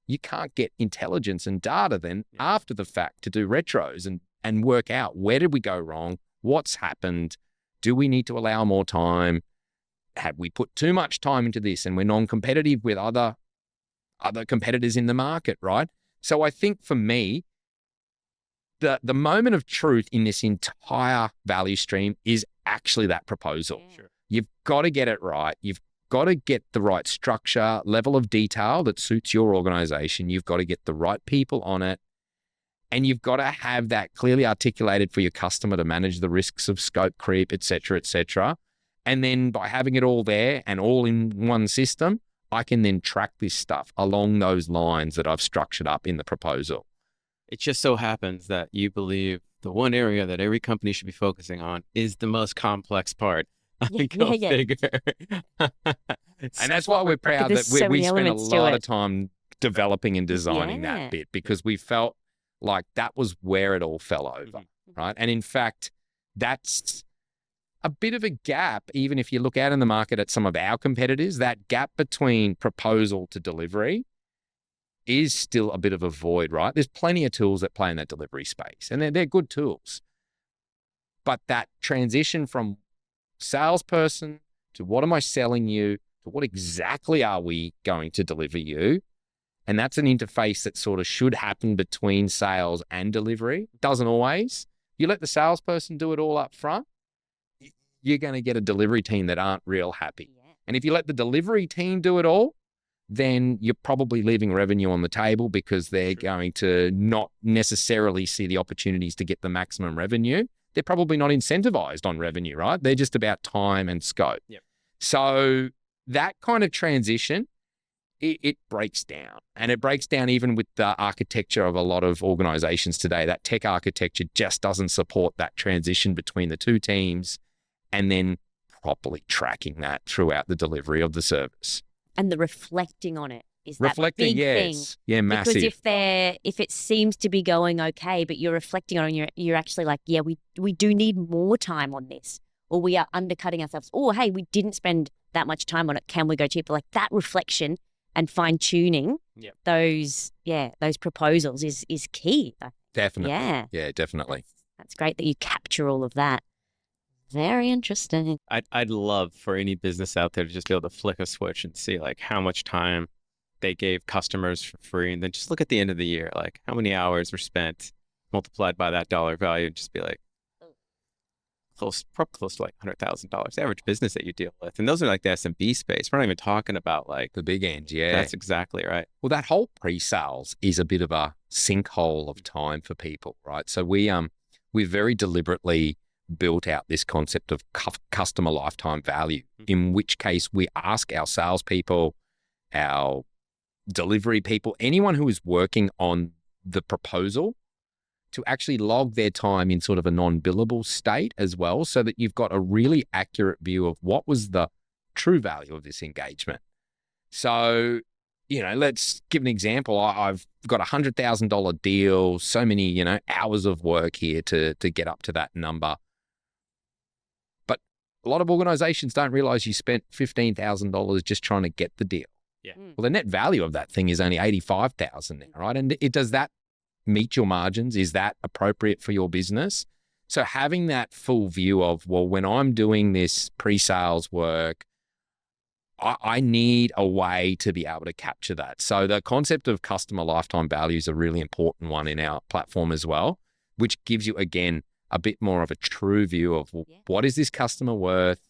F: you can't get intelligence and data then after the fact to do retros and work out, where did we go wrong? What's happened? Do we need to allow more time? Have we put too much time into this and we're non-competitive with other competitors in the market, right? So I think for me, the moment of truth in this entire value stream is actually that proposal.
E: Sure.
F: You've got to get it right. You've got to get the right structure, level of detail that suits your organization. You've got to get the right people on it. And you've got to have that clearly articulated for your customer to manage the risks of scope creep, et cetera, et cetera. And then by having it all there and all in one system, I can then track this stuff along those lines that I've structured up in the proposal.
E: It just so happens that you believe the one area that every company should be focusing on is the most complex part. Go figure.
F: And that's why we're proud
D: There's
F: that we
D: so many
F: spent a
D: elements to
F: lot
D: it.
F: of time developing and designing that bit, because we felt like that was where it all fell over, right? And in fact, that's a bit of a gap, even if you look out in the market at some of our competitors, that gap between proposal to delivery is still a bit of a void, right? There's plenty of tools that play in that delivery space, and they're good tools. But that transition from salesperson to what am I selling you, to what exactly are we going to deliver you? And that's an interface that sort of should happen between sales and delivery. It doesn't always. You let the salesperson do it all up front, you're going to get a delivery team that aren't real happy.
D: Yeah.
F: And if you let the delivery team do it all, then you're probably leaving revenue on the table, because they're going to not necessarily see the opportunities to get the maximum revenue. They're probably not incentivized on revenue, right? They're just about time and scope.
E: Yep.
F: So that kind of transition, it breaks down. And it breaks down even with the architecture of a lot of organizations today. That tech architecture just doesn't support that transition between the two teams, and then properly tracking that throughout the delivery of the service.
D: And the reflecting on it is
F: Reflecting,
D: that big thing.
F: yes. Yeah, massive.
D: Because if it seems to be going okay, but you're reflecting on it and you're actually like, yeah, we do need more time on this, or we are undercutting ourselves, or hey, we didn't spend that much time on it. Can we go cheaper? Like that reflection and fine tuning those proposals is key.
F: Definitely.
D: Yeah.
F: Yeah, definitely.
D: That's great that you capture all of that. Very interesting.
E: I'd love for any business out there to just be able to flick a switch and see like how much time they gave customers for free, and then just look at the end of the year, like how many hours were spent multiplied by that dollar value, and just be like probably close to like $100,000 average business that you deal with. And those are like the SMB space. We're not even talking about like
F: The big end, yeah.
E: That's exactly right.
F: Well, that whole pre-sales is a bit of a sinkhole of time for people, right? So we very deliberately built out this concept of customer lifetime value, in which case we ask our salespeople, our delivery people, anyone who is working on the proposal, to actually log their time in sort of a non-billable state as well, so that you've got a really accurate view of what was the true value of this engagement. So, let's give an example. I've got $100,000 deal, so many, hours of work here to get up to that number. But a lot of organizations don't realize you spent $15,000 just trying to get the deal.
E: Yeah.
F: Well, the net value of that thing is only $85,000 now, right? And does that meet your margins? Is that appropriate for your business? So having that full view of, well, when I'm doing this pre-sales work, I need a way to be able to capture that. So the concept of customer lifetime value is a really important one in our platform as well, which gives you, again, a bit more of a true view of, well, what is this customer worth?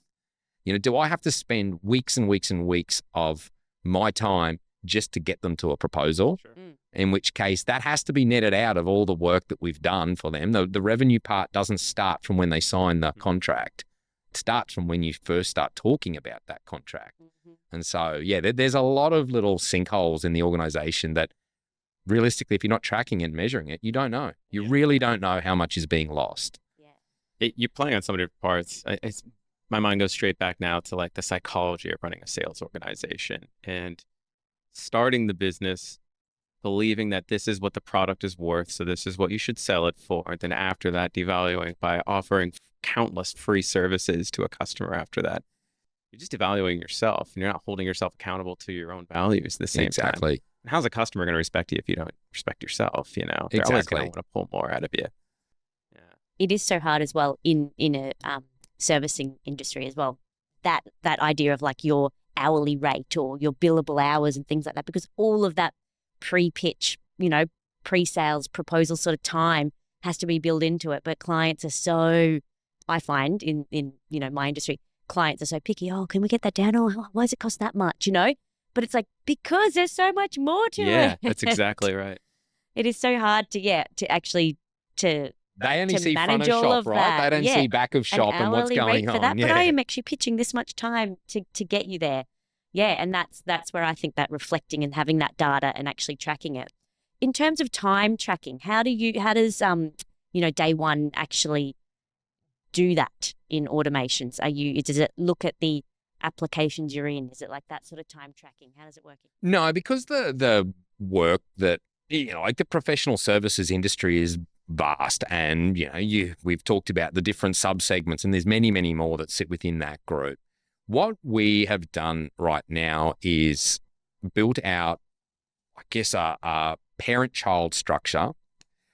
F: Do I have to spend weeks and weeks and weeks of my time just to get them to a proposal?
E: Sure.
F: In which case that has to be netted out of all the work that we've done for them. The revenue part doesn't start from when they sign the contract. It starts from when you first start talking about that contract. And so, there's a lot of little sinkholes in the organization that realistically, if you're not tracking and measuring it, you don't know. You really don't know how much is being lost.
E: You're playing on so many different parts. My mind goes straight back now to like the psychology of running a sales organization and starting the business believing that this is what the product is worth, so this is what you should sell it for. And then after that, devaluing by offering countless free services to a customer after that. You're just evaluating yourself, and you're not holding yourself accountable to your own values at the same time.
F: Exactly.
E: And how's a customer going to respect you if you don't respect yourself? They're always
F: Exactly.
E: going to want to pull more out of you. Yeah.
D: It is so hard as well in a servicing industry as well. That idea of like your hourly rate or your billable hours and things like that, because all of that pre-pitch, pre-sales proposal sort of time has to be built into it. But clients are so, I find in my industry, clients are so picky. Oh, can we get that down? Oh, why does it cost that much? But it's like, because there's so much more to it.
E: Yeah, that's exactly right.
D: It is so hard to actually
F: They only
D: to
F: see front of
D: manage all
F: shop,
D: of
F: right?
D: that.
F: They don't see back of shop
D: an
F: and what's
D: hourly
F: going
D: rate for
F: on.
D: that.
F: Yeah.
D: But I am actually pitching this much time to get you there. Yeah, and that's where I think that reflecting and having that data and actually tracking it. In terms of time tracking, how does day one actually do that in automations? Does it look at the applications you're in? Is it like that sort of time tracking? How does it work?
F: No, because the work that, like the professional services industry is vast, and we've talked about the different subsegments, and there's many, many more that sit within that group. What we have done right now is built out, I guess, a parent-child structure.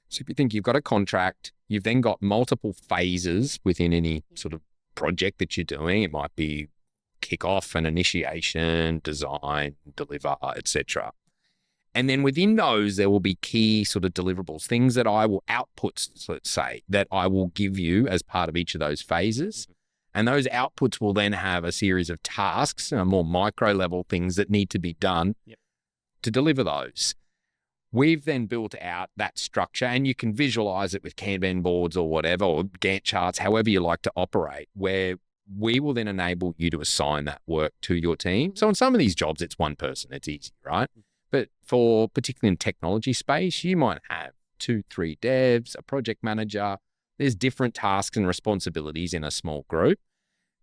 F: So if you think you've got a contract, you've then got multiple phases within any sort of project that you're doing. It might be kickoff and initiation, design, deliver, etc. And then within those, there will be key sort of deliverables, things that I will outputs, let's say, that I will give you as part of each of those phases. And those outputs will then have a series of tasks, more micro level things that need to be done to deliver those. We've then built out that structure, and you can visualize it with Kanban boards or whatever, or Gantt charts, however you like to operate, where we will then enable you to assign that work to your team. So on some of these jobs, it's one person. It's easy, right? But for particularly in technology space, you might have 2, 3 devs, a project manager. There's different tasks and responsibilities in a small group.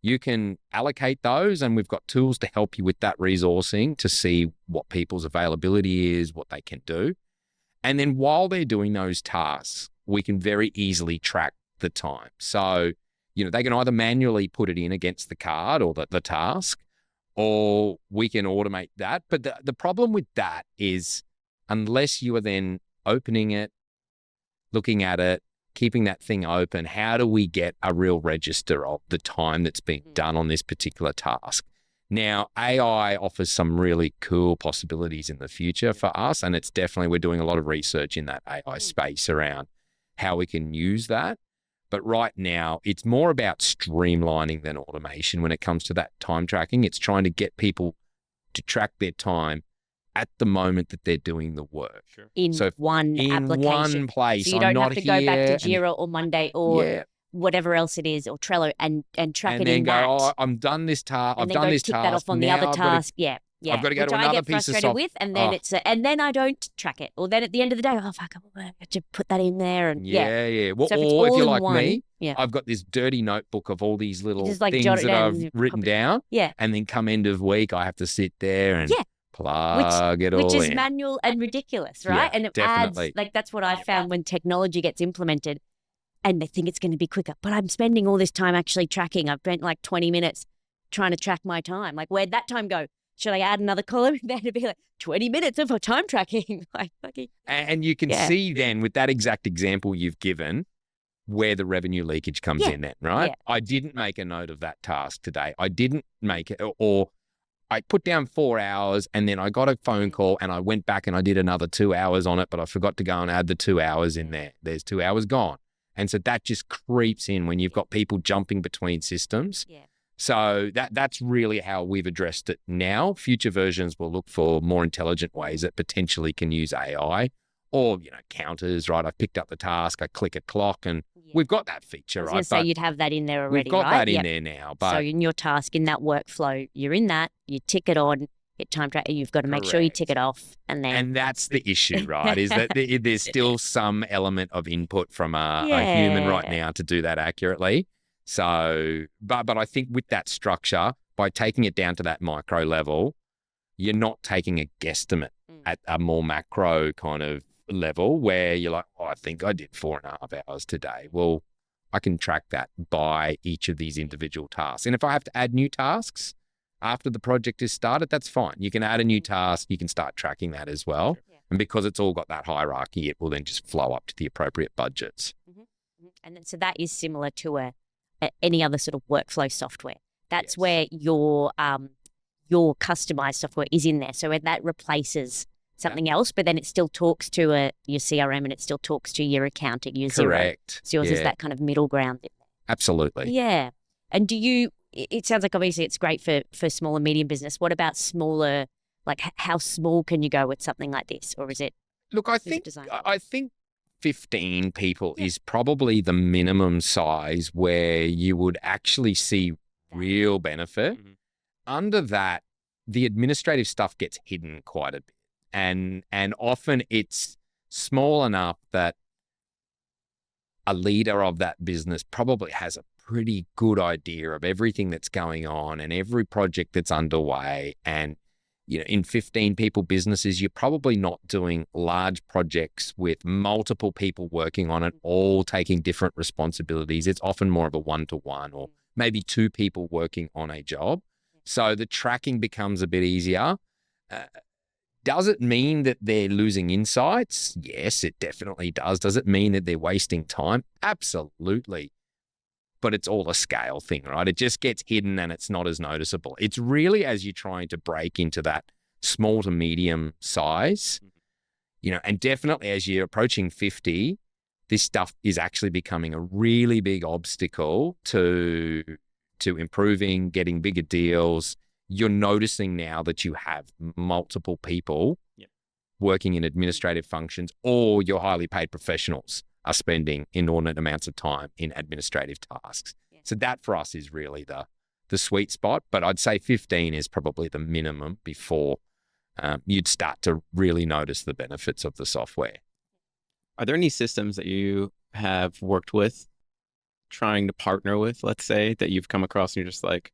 F: You can allocate those, and we've got tools to help you with that resourcing to see what people's availability is, what they can do. And then while they're doing those tasks, we can very easily track the time. So, they can either manually put it in against the card or the task, or we can automate that. But the problem with that is, unless you are then opening it, looking at it, keeping that thing open, how do we get a real register of the time that's being done on this particular task? Now, AI offers some really cool possibilities in the future for us, and it's definitely, we're doing a lot of research in that AI space around how we can use that. But right now, it's more about streamlining than automation when it comes to that time tracking. It's trying to get people to track their time at the moment that they're doing the work.
D: In one application.
F: One place.
D: So you don't have to go back to Jira or Monday or whatever else it is, or Trello, and track it in that.
F: And then go, I'm done this task. I've done this task.
D: And then go tick that off on the other task. Yeah.
F: I've got to go to another piece of software.
D: With, and then and then I don't track it. Or then at the end of the day, oh fuck, I have to put that in there. And
F: Well,
D: so
F: or if you're like
D: one,
F: me, I've got this dirty notebook of all these little things that I've written down.
D: Yeah.
F: And then come end of week, I have to sit there and plug it all in.
D: Which is manual and ridiculous, right?
F: Yeah,
D: and it
F: definitely.
D: adds, like, that's what I found when technology gets implemented and they think it's going to be quicker. But I'm spending all this time actually tracking. I've spent like 20 minutes trying to track my time. Like, where'd that time go? Should I add another column in there to be like 20 minutes of time tracking?
F: And you can see then with that exact example you've given where the revenue leakage comes in then, right?
D: Yeah.
F: I didn't make a note of that task today. I didn't make it, or I put down 4 hours and then I got a phone call and I went back and I did another 2 hours on it, but I forgot to go and add the 2 hours in there. There's 2 hours gone. And so that just creeps in when you've got people jumping between systems.
D: Yeah.
F: So that's really how we've addressed it now. Future versions will look for more intelligent ways that potentially can use AI or, counters, right? I've picked up the task, I click a clock, and we've got that feature, right?
D: So you'd have that in there already,
F: we've got
D: right?
F: that in there now. But
D: so in your task, in that workflow, you're in that, you tick it on, hit time track, you've got to make sure you tick it off. And
F: that's the issue, right? Is that there's still some element of input from a human right now to do that accurately. So, but I think with that structure, by taking it down to that micro level, you're not taking a guesstimate at a more macro kind of level where you're like, I think I did 4.5 hours today. Well, I can track that by each of these individual tasks. And if I have to add new tasks after the project is started, that's fine. You can add a new task. You can start tracking that as well. And because it's all got that hierarchy, it will then just flow up to the appropriate budgets.
D: And then, so that is similar to any other sort of workflow software. That's where your customized software is in there. So when that replaces something else, but then it still talks to your CRM and it still talks to your accounting, your
F: Correct.
D: Xero. So yours is that kind of middle ground.
F: Absolutely.
D: Yeah. And it sounds like obviously it's great for small and medium business. What about smaller, like how small can you go with something like this? Or is it?
F: Look, I think 15 people is probably the minimum size where you would actually see real benefit. Under that, the administrative stuff gets hidden quite a bit. And often it's small enough that a leader of that business probably has a pretty good idea of everything that's going on and every project that's underway. And, in 15 people businesses, you're probably not doing large projects with multiple people working on it, all taking different responsibilities. It's often more of a one-to-one or maybe 2 people working on a job. So the tracking becomes a bit easier. Does it mean that they're losing insights? Yes, it definitely does. Does it mean that they're wasting time? Absolutely. But it's all a scale thing, right? It just gets hidden and it's not as noticeable. It's really as you're trying to break into that small to medium size, and definitely as you're approaching 50, this stuff is actually becoming a really big obstacle to improving, getting bigger deals. You're noticing now that you have multiple people working in administrative functions, or your highly paid professionals are spending inordinate amounts of time in administrative tasks. So that for us is really the sweet spot. But I'd say 15 is probably the minimum before you'd start to really notice the benefits of the software.
E: Are there any systems that you have worked with, trying to partner with, let's say, that you've come across and you're just like,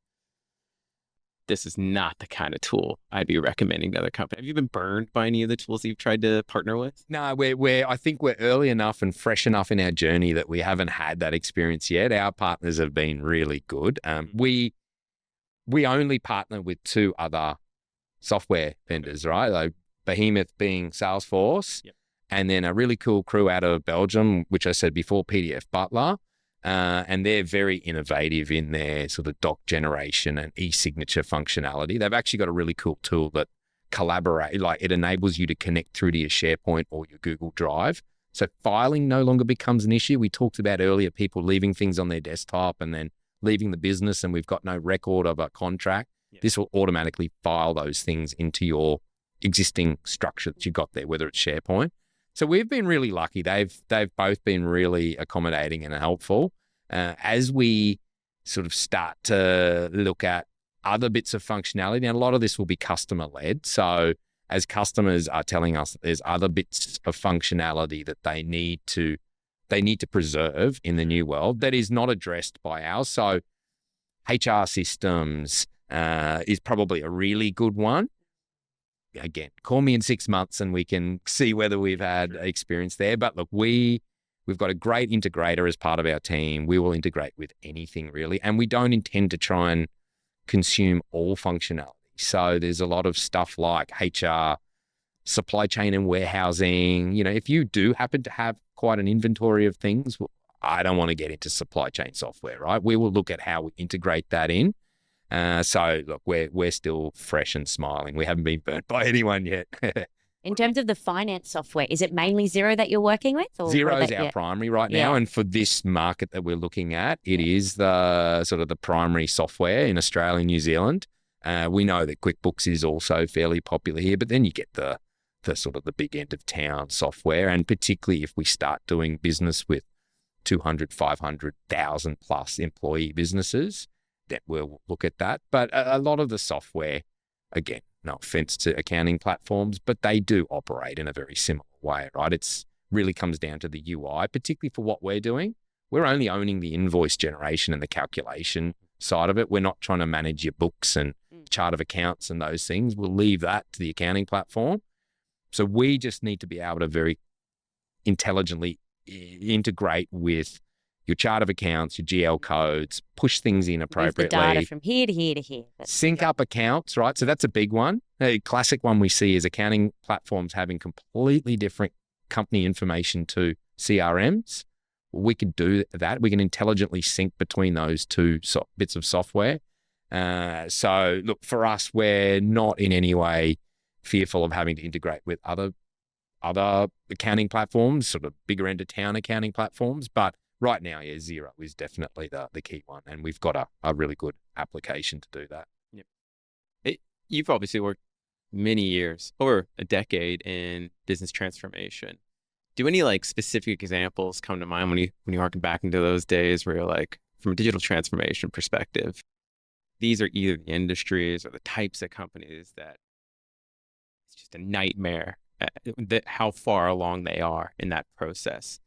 E: this is not the kind of tool I'd be recommending to other companies? Have you been burned by any of the tools that you've tried to partner with?
F: No, I think we're early enough and fresh enough in our journey that we haven't had that experience yet. Our partners have been really good. We only partner with 2 other software vendors, right? Like Behemoth being Salesforce, and then a really cool crew out of Belgium, which I said before, PDF Butler. And they're very innovative in their sort of doc generation and e-signature functionality. They've actually got a really cool tool that it enables you to connect through to your SharePoint or your Google Drive. So filing no longer becomes an issue. We talked about earlier people leaving things on their desktop and then leaving the business and we've got no record of a contract. This will automatically file those things into your existing structure that you got there, whether it's SharePoint. So we've been really lucky. They've both been really accommodating and helpful. As we sort of start to look at other bits of functionality, and a lot of this will be customer led. So as customers are telling us that there's other bits of functionality that they need to preserve in the new world that is not addressed by ours. So HR systems is probably a really good one. Again, call me in 6 months and we can see whether we've had experience there. But look, we've got a great integrator as part of our team. We will integrate with anything really. And we don't intend to try and consume all functionality. So there's a lot of stuff like HR, supply chain and warehousing. If you do happen to have quite an inventory of things, I don't want to get into supply chain software, right? We will look at how we integrate that in. So look, we're still fresh and smiling. We haven't been burnt by anyone yet.
D: In terms of the finance software, is it mainly Xero that you're working with? Or
F: Xero is our primary right now. And for this market that we're looking at, it is the sort of the primary software in Australia and New Zealand. We know that QuickBooks is also fairly popular here, but then you get the sort of the big end of town software. And particularly if we start doing business with 200, 500,000 plus employee businesses, that we'll look at that. But a lot of the software, again, no offense to accounting platforms, but they do operate in a very similar way, right? It's really comes down to the UI, particularly for what we're doing. We're only owning the invoice generation and the calculation side of it. We're not trying to manage your books and chart of accounts and those things. We'll leave that to the accounting platform. So we just need to be able to very intelligently integrate with your chart of accounts, your GL codes, push things in appropriately.
D: Move the data from here to here to here.
F: Sync up accounts, right? So that's a big one. A classic one we see is accounting platforms having completely different company information to CRMs. We could do that. We can intelligently sync between those two bits of software. So look, for us, we're not in any way fearful of having to integrate with other accounting platforms, sort of bigger end of town accounting platforms, but right now, Xero is definitely the key one, and we've got a really good application to do that.
E: Yep. You've obviously worked many years, over a decade, in business transformation. Do any specific examples come to mind when you harken back into those days where you're like, from a digital transformation perspective, these are either the industries or the types of companies that it's just a nightmare how far along they are in that process.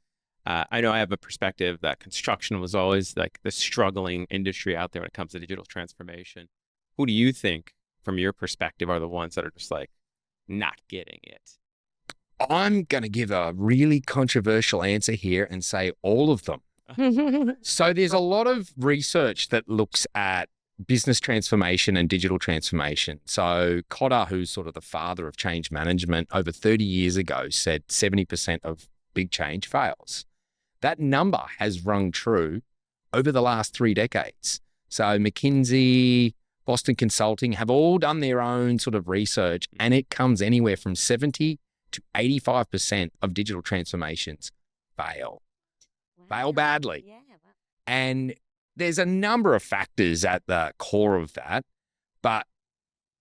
E: I know I have a perspective that construction was always like the struggling industry out there when it comes to digital transformation. Who do you think, from your perspective, are the ones that are just like not getting it?
F: I'm going to give a really controversial answer here and say all of them. So there's a lot of research that looks at business transformation and digital transformation. So Kotter, who's sort of the father of change management, over 30 years ago said 70% of big change fails. That number has rung true over the last 3 decades. So McKinsey, Boston Consulting have all done their own sort of research, and it comes anywhere from 70 to 85% of digital transformations fail badly.
D: Yeah, wow.
F: And there's a number of factors at the core of that. But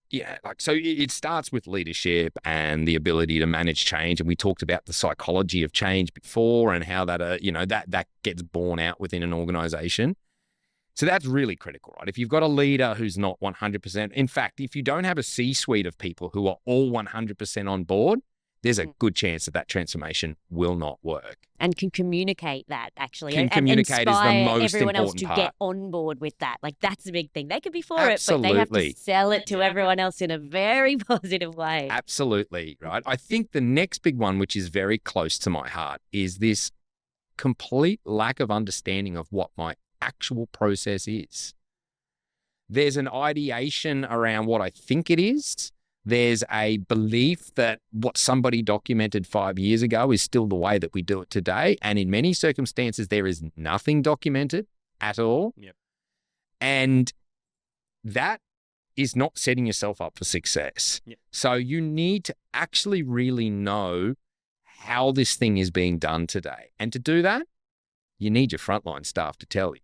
F: yeah, so it starts with leadership and the ability to manage change. And we talked about the psychology of change before and how that, that gets borne out within an organization. So that's really critical, right? If you've got a leader who's not 100%, in fact, if you don't have a C-suite of people who are all 100% on board, there's a good chance that transformation will not work.
D: And can communicate that, actually.
F: Can
D: and
F: communicate is the
D: inspire
F: most
D: everyone else
F: important
D: to
F: part.
D: get on board with that. Like, that's the big thing. They could be for it, but they have
F: Absolutely.
D: to sell it to everyone else in a very positive way.
F: Absolutely, right? I think the next big one, which is very close to my heart, is this complete lack of understanding of what my actual process is. There's an ideation around what I think it is. There's a belief that what somebody documented 5 years ago is still the way that we do it today. And in many circumstances, there is nothing documented at all.
E: Yep.
F: And that is not setting yourself up for success.
E: Yep.
F: So you need to actually really know how this thing is being done today. And to do that, you need your frontline staff to tell you.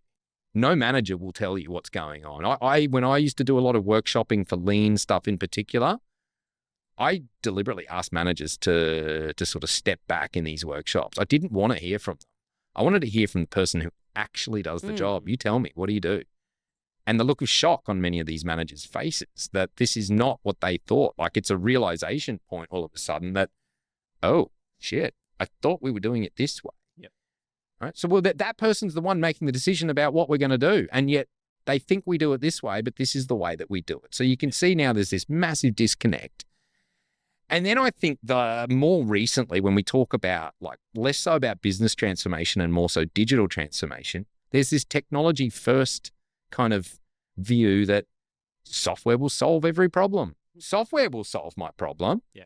F: No manager will tell you what's going on. When I used to do a lot of workshopping for lean stuff in particular, I deliberately asked managers to sort of step back in these workshops. I didn't want to hear from them. I wanted to hear from the person who actually does the job. You tell me, what do you do? And the look of shock on many of these managers' faces that this is not what they thought. Like, it's a realization point all of a sudden that, oh, shit, I thought we were doing it this way.
E: Yep.
F: Right? So, well, that person's the one making the decision about what we're going to do. And yet they think we do it this way, but this is the way that we do it. So you can see now there's this massive disconnect. And then I think the more recently, when we talk about like less so about business transformation and more so digital transformation, there's this technology first kind of view that software will solve every problem. Software will solve my problem.
E: Yeah.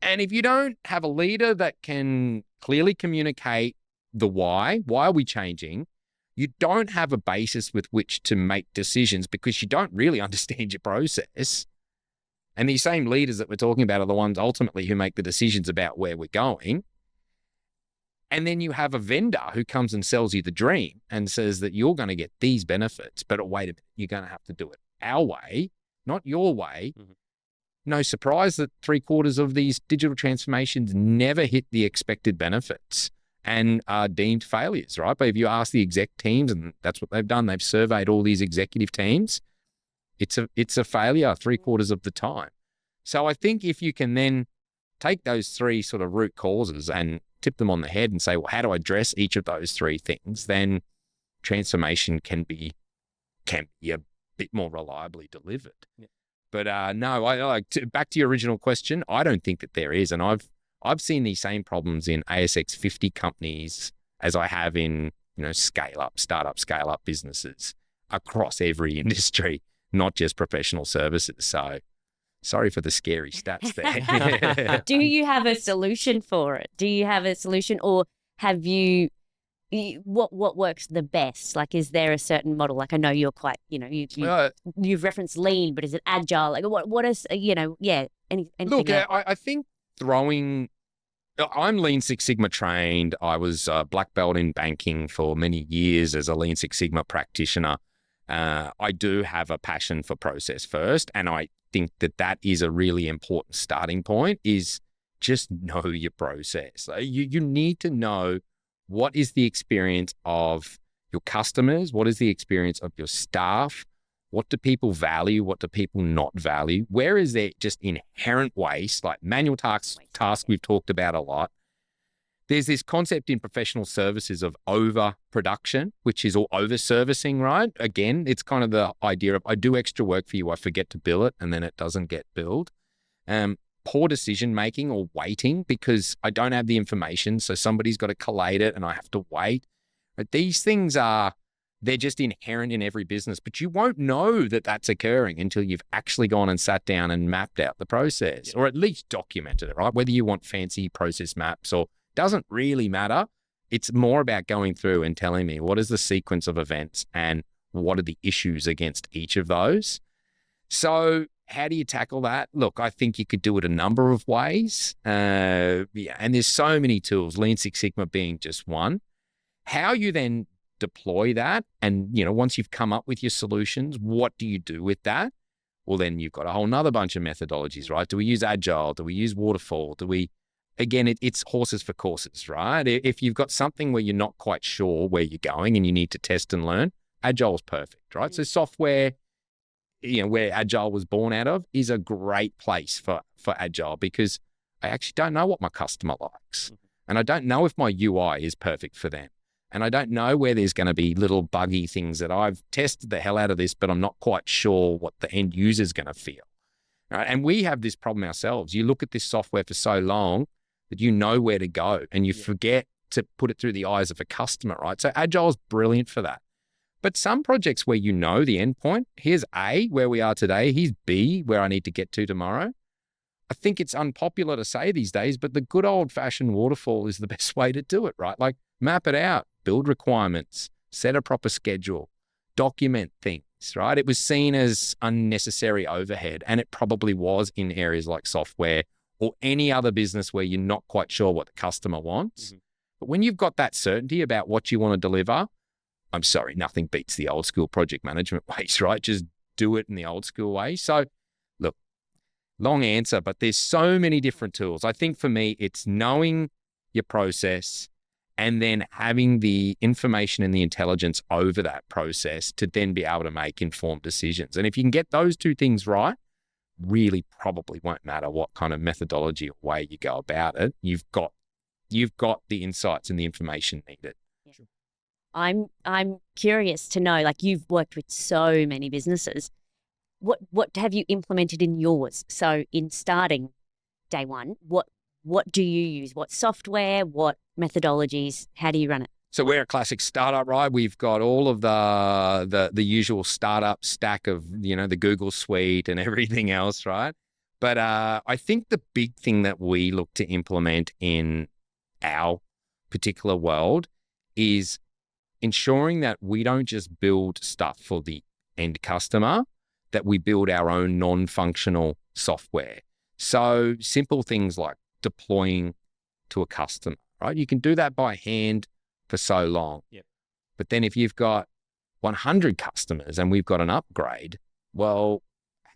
F: And if you don't have a leader that can clearly communicate the why are we changing, you don't have a basis with which to make decisions because you don't really understand your process. And these same leaders that we're talking about are the ones ultimately who make the decisions about where we're going. And then you have a vendor who comes and sells you the dream and says that you're going to get these benefits, but wait a minute, you're going to have to do it our way, not your way.
E: Mm-hmm.
F: No surprise that 3/4 of these digital transformations never hit the expected benefits and are deemed failures, right? But if you ask the exec teams, and that's what they've done, they've surveyed all these executive teams, it's a failure 3/4 of the time. So I think if you can then take those three sort of root causes and tip them on the head and say, well, how do I address each of those three things? Then transformation can be a bit more reliably delivered.
E: Yeah.
F: But no, back to your original question, I don't think that there is. And I've seen these same problems in ASX 50 companies as I have in, startup scale up businesses across every industry, not just professional services. So sorry for the scary stats there.
D: Do you have a solution for it? Do you have a solution, or have you, what works the best? Like, is there a certain model? Like, I know you're quite, you've referenced lean, but is it agile? Like, what is, anything
F: Look,
D: else?
F: I think I'm Lean Six Sigma trained. I was a black belt in banking for many years as a Lean Six Sigma practitioner. I do have a passion for process first, and I think that is a really important starting point, is just know your process. You need to know what is the experience of your customers, what is the experience of your staff, What do people value? What do people not value? Where is there just inherent waste, like manual tasks we've talked about a lot. There's this concept in professional services of overproduction, which is all over-servicing, right? Again, it's kind of the idea of I do extra work for you, I forget to bill it, and then it doesn't get billed. Poor decision-making or waiting because I don't have the information, so somebody's got to collate it and I have to wait. But these things they're just inherent in every business, but you won't know that that's occurring until you've actually gone and sat down and mapped out the process, or at least documented it, right? Whether you want fancy process maps or doesn't really matter. It's more about going through and telling me what is the sequence of events and what are the issues against each of those. So how do you tackle that? Look, I think you could do it a number of ways. And there's so many tools, Lean Six Sigma being just one. How you then deploy that, and once you've come up with your solutions, what do you do with that? Well, then you've got a whole nother bunch of methodologies, right? Do we use Agile? Do we use Waterfall? Again, it's horses for courses, right? If you've got something where you're not quite sure where you're going and you need to test and learn, Agile is perfect, right? So software, where Agile was born out of is a great place for Agile because I actually don't know what my customer likes. And I don't know if my UI is perfect for them. And I don't know where there's going to be little buggy things that I've tested the hell out of this, but I'm not quite sure what the end user is going to feel. Right? And we have this problem ourselves. You look at this software for so long that you know where to go and you forget to put it through the eyes of a customer, right? So Agile is brilliant for that. But some projects where you know the end point, here's A, where we are today, here's B, where I need to get to tomorrow. I think it's unpopular to say these days, but the good old-fashioned waterfall is the best way to do it, right? Like map it out, build requirements, set a proper schedule, document things, right? It was seen as unnecessary overhead, and it probably was in areas like software or any other business where you're not quite sure what the customer wants. Mm-hmm. But when you've got that certainty about what you want to deliver, I'm sorry, nothing beats the old school project management ways, right? Just do it in the old school way. So look, long answer, but there's so many different tools. I think for me, it's knowing your process and then having the information and the intelligence over that process to then be able to make informed decisions. And if you can get those two things right, really probably won't matter what kind of methodology or way you go about it. You've got the insights and the information needed.
D: I'm curious to know, like you've worked with so many businesses. What have you implemented in yours? So in starting day one, what do you use? What software? What methodologies? How do you run it?
F: So we're a classic startup, right? We've got all of the usual startup stack of, the Google suite and everything else, right? But I think the big thing that we look to implement in our particular world is ensuring that we don't just build stuff for the end customer, that we build our own non-functional software. So simple things like deploying to a customer, right? You can do that by hand for so long. Yep. But then if you've got 100 customers and we've got an upgrade, well,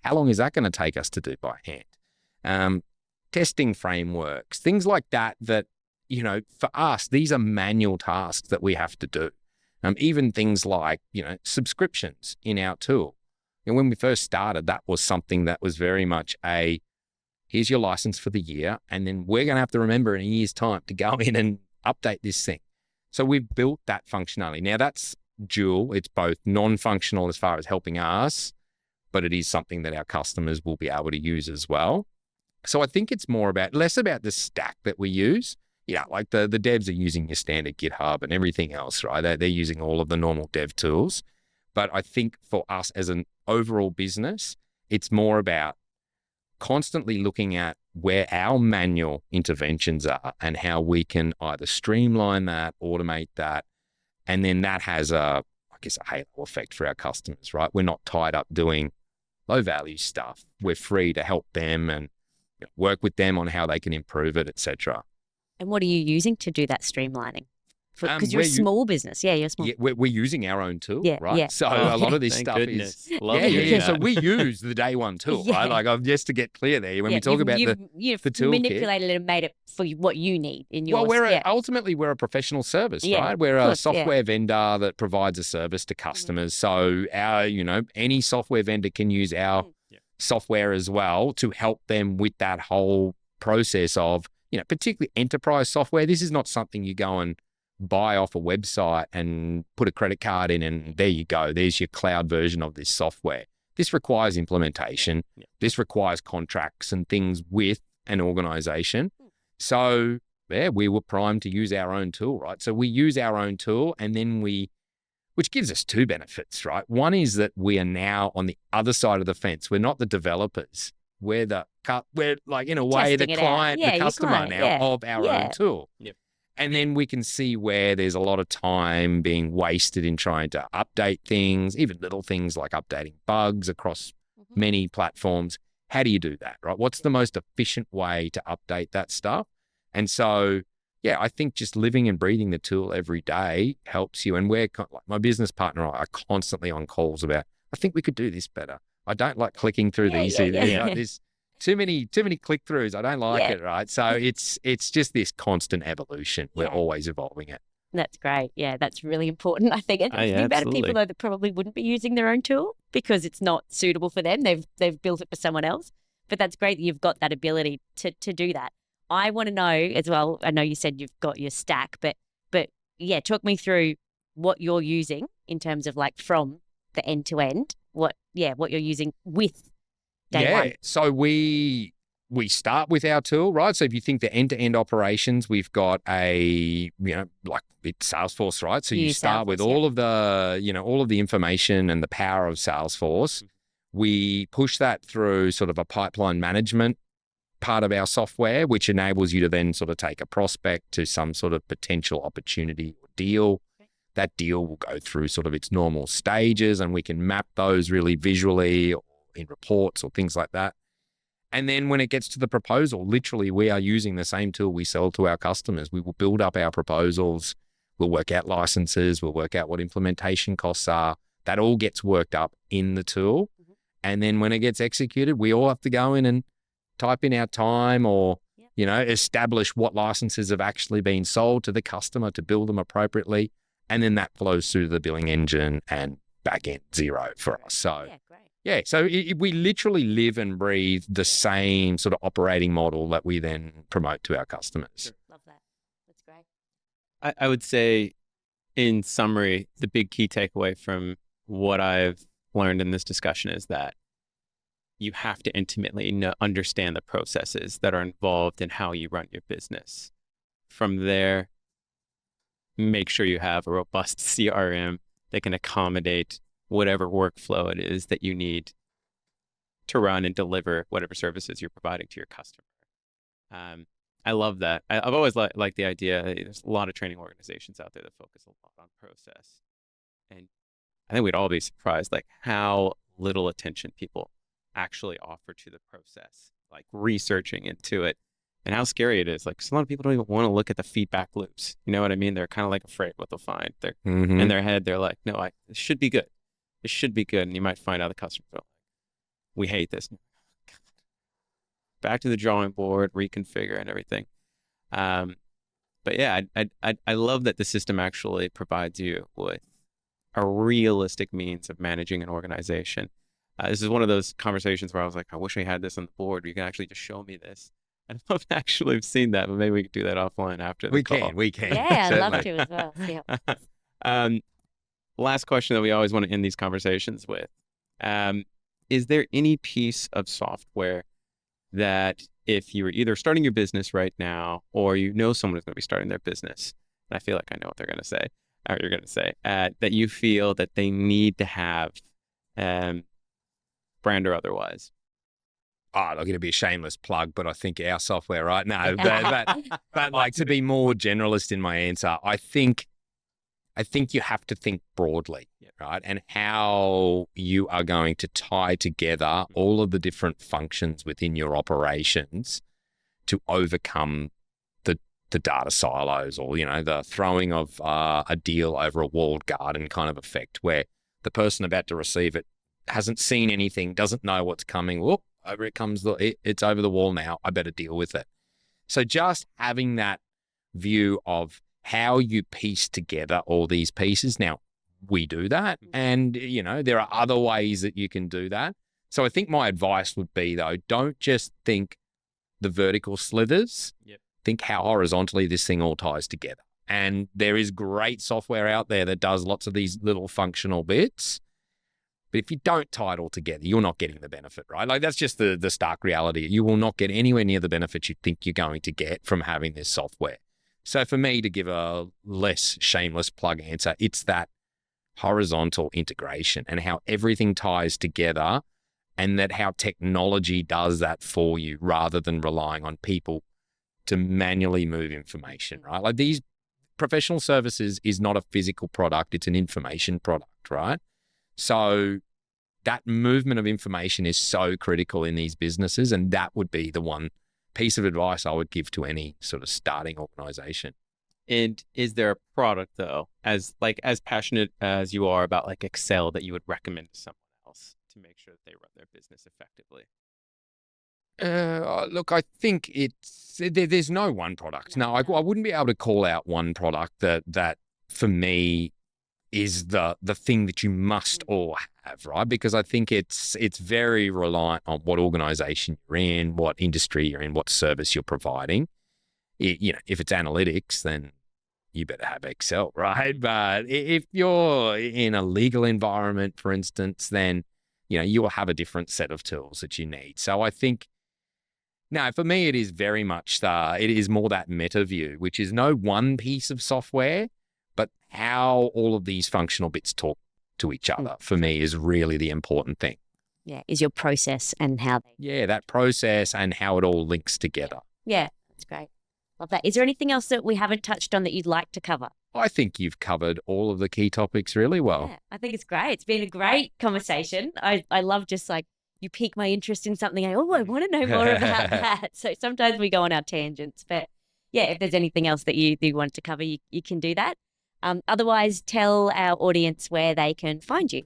F: how long is that going to take us to do by hand? Testing frameworks, things like that, for us, these are manual tasks that we have to do. Even things like, subscriptions in our tool. And when we first started, that was something that was very much here's your license for the year, and then we're going to have to remember in a year's time to go in and update this thing. So we've built that functionality. Now that's dual. It's both non-functional as far as helping us, but it is something that our customers will be able to use as well. So I think it's less about the stack that we use. Like the devs are using your standard GitHub and everything else, right? They're using all of the normal dev tools. But I think for us as an overall business, it's more about constantly looking at where our manual interventions are and how we can either streamline that, automate that, and then that has a halo effect for our customers, right? We're not tied up doing low value stuff. We're free to help them and work with them on how they can improve it, etc.
D: And what are you using to do that streamlining? Because you're a small business. Yeah, you're small.
F: Yeah, we're using our own tool,
D: Yeah,
F: right?
D: yeah.
F: So
E: Oh,
F: a lot of this
E: thank
F: stuff
E: goodness.
F: is
E: Love
F: yeah.
E: hearing
F: So
E: that.
F: we use the day one tool,
D: Yeah.
F: right? Like just to get clear there, when we talk about
D: you've
F: the toolkit.
D: manipulated it and made it for what you need in your.
F: Well, ultimately we're a professional service,
D: Yeah,
F: right? We're
D: of
F: a
D: course, yeah.
F: software vendor that provides a service to customers. So any software vendor can use our software as well to help them with that whole process of, particularly enterprise software. This is not something you go and buy off a website and put a credit card in and there you go. There's your cloud version of this software. This requires implementation.
E: Yeah.
F: This requires contracts and things with an organization. So yeah, we were primed to use our own tool, right? So we use our own tool and then which gives us two benefits, right? One is that we are now on the other side of the fence. We're not the developers. We're like in a way the
D: Testing it out.
F: client,
D: Yeah,
F: the
D: your
F: customer
D: client,
F: now
D: yeah.
F: of our
D: Yeah.
F: own tool.
E: Yep.
F: And then we can see where there's a lot of time being wasted in trying to update things, even little things like updating bugs across many platforms. How do you do that, right? What's the most efficient way to update that stuff? And so, yeah, I think just living and breathing the tool every day helps you. And like my business partner and I are constantly on calls about, I think we could do this better. I don't like clicking through these. There's too many click throughs. I don't like it, right? So it's just this constant evolution. We're always evolving it.
D: That's great. Yeah, that's really important, I think. And
E: Yeah,
D: the amount of
E: absolutely.
D: people, though, that probably wouldn't be using their own tool because it's not suitable for them. They've built it for someone else. But that's great that you've got that ability to do that. I want to know as well, I know you said you've got your stack, but yeah, talk me through what you're using in terms of like from the end to end, what you're using with day one.
F: So we start with our tool, right? So if you think the end-to-end operations, we've got like it's Salesforce, right? So you start with all of the information and the power of Salesforce. We push that through sort of a pipeline management part of our software, which enables you to then sort of take a prospect to some sort of potential opportunity or deal. That deal will go through sort of its normal stages and we can map those really visually or in reports or things like that. And then when it gets to the proposal, literally we are using the same tool we sell to our customers. We will build up our proposals. We'll work out licenses. We'll work out what implementation costs are. That all gets worked up in the tool. And then when it gets executed, we all have to go in and type in our time or, establish what licenses have actually been sold to the customer to bill them appropriately. And then that flows through the billing engine and back end Xero for us. So, so we literally live and breathe the same sort of operating model that we then promote to our customers.
D: Love that. That's great.
E: I would say, in summary, the big key takeaway from what I've learned in this discussion is that you have to intimately understand the processes that are involved in how you run your business. From there, make sure you have a robust CRM that can accommodate whatever workflow it is that you need to run and deliver whatever services you're providing to your customer. I love that. I've always liked the idea. There's a lot of training organizations out there that focus a lot on process. And I think we'd all be surprised like how little attention people actually offer to the process, like researching into it and how scary it is. Like a lot of people don't even want to look at the feedback loops. You know what I mean? They're kind of like afraid what they'll find. They're in their head. They're like, no, it should be good. It should be good. And you might find out the customers are like, we hate this. Back to the drawing board, reconfigure and everything. But yeah, I love that the system actually provides you with a realistic means of managing an organization. This is one of those conversations where I was like, I wish I had this on the board. You can actually just show me this. I don't know if I actually have seen that, but maybe we could do that offline after the call.
F: We can.
D: Yeah, I'd love to as well. Yeah.
E: Last question that we always want to end these conversations with. Is there any piece of software that if you were either starting your business right now or you know someone who's going to be starting their business, and I feel like I know what they're going to say, or you're going to say, that you feel that they need to have, brand or otherwise?
F: Oh, look, it'll be a shameless plug, but I think our software, right? No, but like to be more generalist in my answer, I think you have to think broadly, right? And how you are going to tie together all of the different functions within your operations to overcome the data silos, or, the throwing of a deal over a walled garden kind of effect, where the person about to receive it hasn't seen anything, doesn't know what's coming. Whoop, over it comes. It's over the wall now. I better deal with it. So just having that view of how you piece together all these pieces. Now, we do that, and, there are other ways that you can do that. So I think my advice would be, though, don't just think the vertical slithers.
E: Yep.
F: Think how horizontally this thing all ties together. And there is great software out there that does lots of these little functional bits. But if you don't tie it all together, you're not getting the benefit, right? Like, that's just the stark reality. You will not get anywhere near the benefits you think you're going to get from having this software. So for me, to give a less shameless plug answer, it's that horizontal integration and how everything ties together, and that how technology does that for you rather than relying on people to manually move information, right? Like, these professional services is not a physical product, it's an information product, right? So that movement of information is so critical in these businesses, and that would be the one piece of advice I would give to any sort of starting organization.
E: And is there a product, though, as passionate as you are about like Excel, that you would recommend to someone else to make sure that they run their business effectively?
F: Look, I think there's no one product. No, I wouldn't be able to call out one product that for me is the thing that you must all have, right? Because I think it's very reliant on what organization you're in, what industry you're in, what service you're providing. If it's analytics, then you better have Excel, right? But if you're in a legal environment, for instance, then, you will have a different set of tools that you need. So I think, no, for me, it is very much it is more that meta view, which is no one piece of software, but how all of these functional bits talk to each other, for me, is really the important thing.
D: Yeah, is your process and how they...
F: Yeah, that process and how it all links together.
D: Yeah, that's great. Love that. Is there anything else that we haven't touched on that you'd like to cover?
F: I think you've covered all of the key topics really well.
D: Yeah, I think it's great. It's been a great conversation. I love just like, you pique my interest in something. I want to know more about that. So sometimes we go on our tangents, but yeah, if there's anything else that you want to cover, you can do that. Otherwise, tell our audience where they can find you.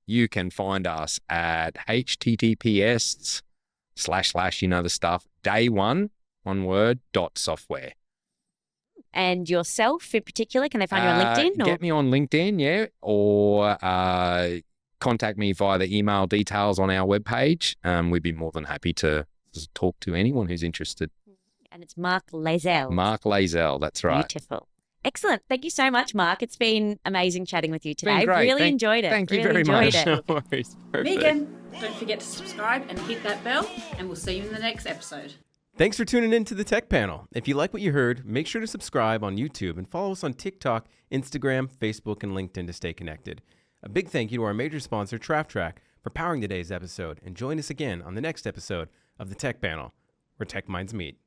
F: You can find us at https / you know the stuff, day1, one word, .software.
D: And yourself in particular, can they find you on LinkedIn?
F: Get me on LinkedIn, yeah, or contact me via the email details on our webpage. We'd be more than happy to talk to anyone who's interested.
D: And it's Mark Layzelle.
F: Mark Layzelle, that's right.
D: Beautiful. Excellent. Thank you so much, Mark. It's been amazing chatting with you today.
F: Been great.
D: Really enjoyed it.
F: Thank you
D: really
F: very
D: enjoyed
F: much.
D: It.
E: No worries. Perfect.
C: Megan, don't forget to subscribe and hit that bell, and we'll see you in the next episode.
A: Thanks for tuning in to the Tech Panel. If you like what you heard, make sure to subscribe on YouTube and follow us on TikTok, Instagram, Facebook, and LinkedIn to stay connected. A big thank you to our major sponsor, TraffTrack, for powering today's episode, and join us again on the next episode of the Tech Panel, where tech minds meet.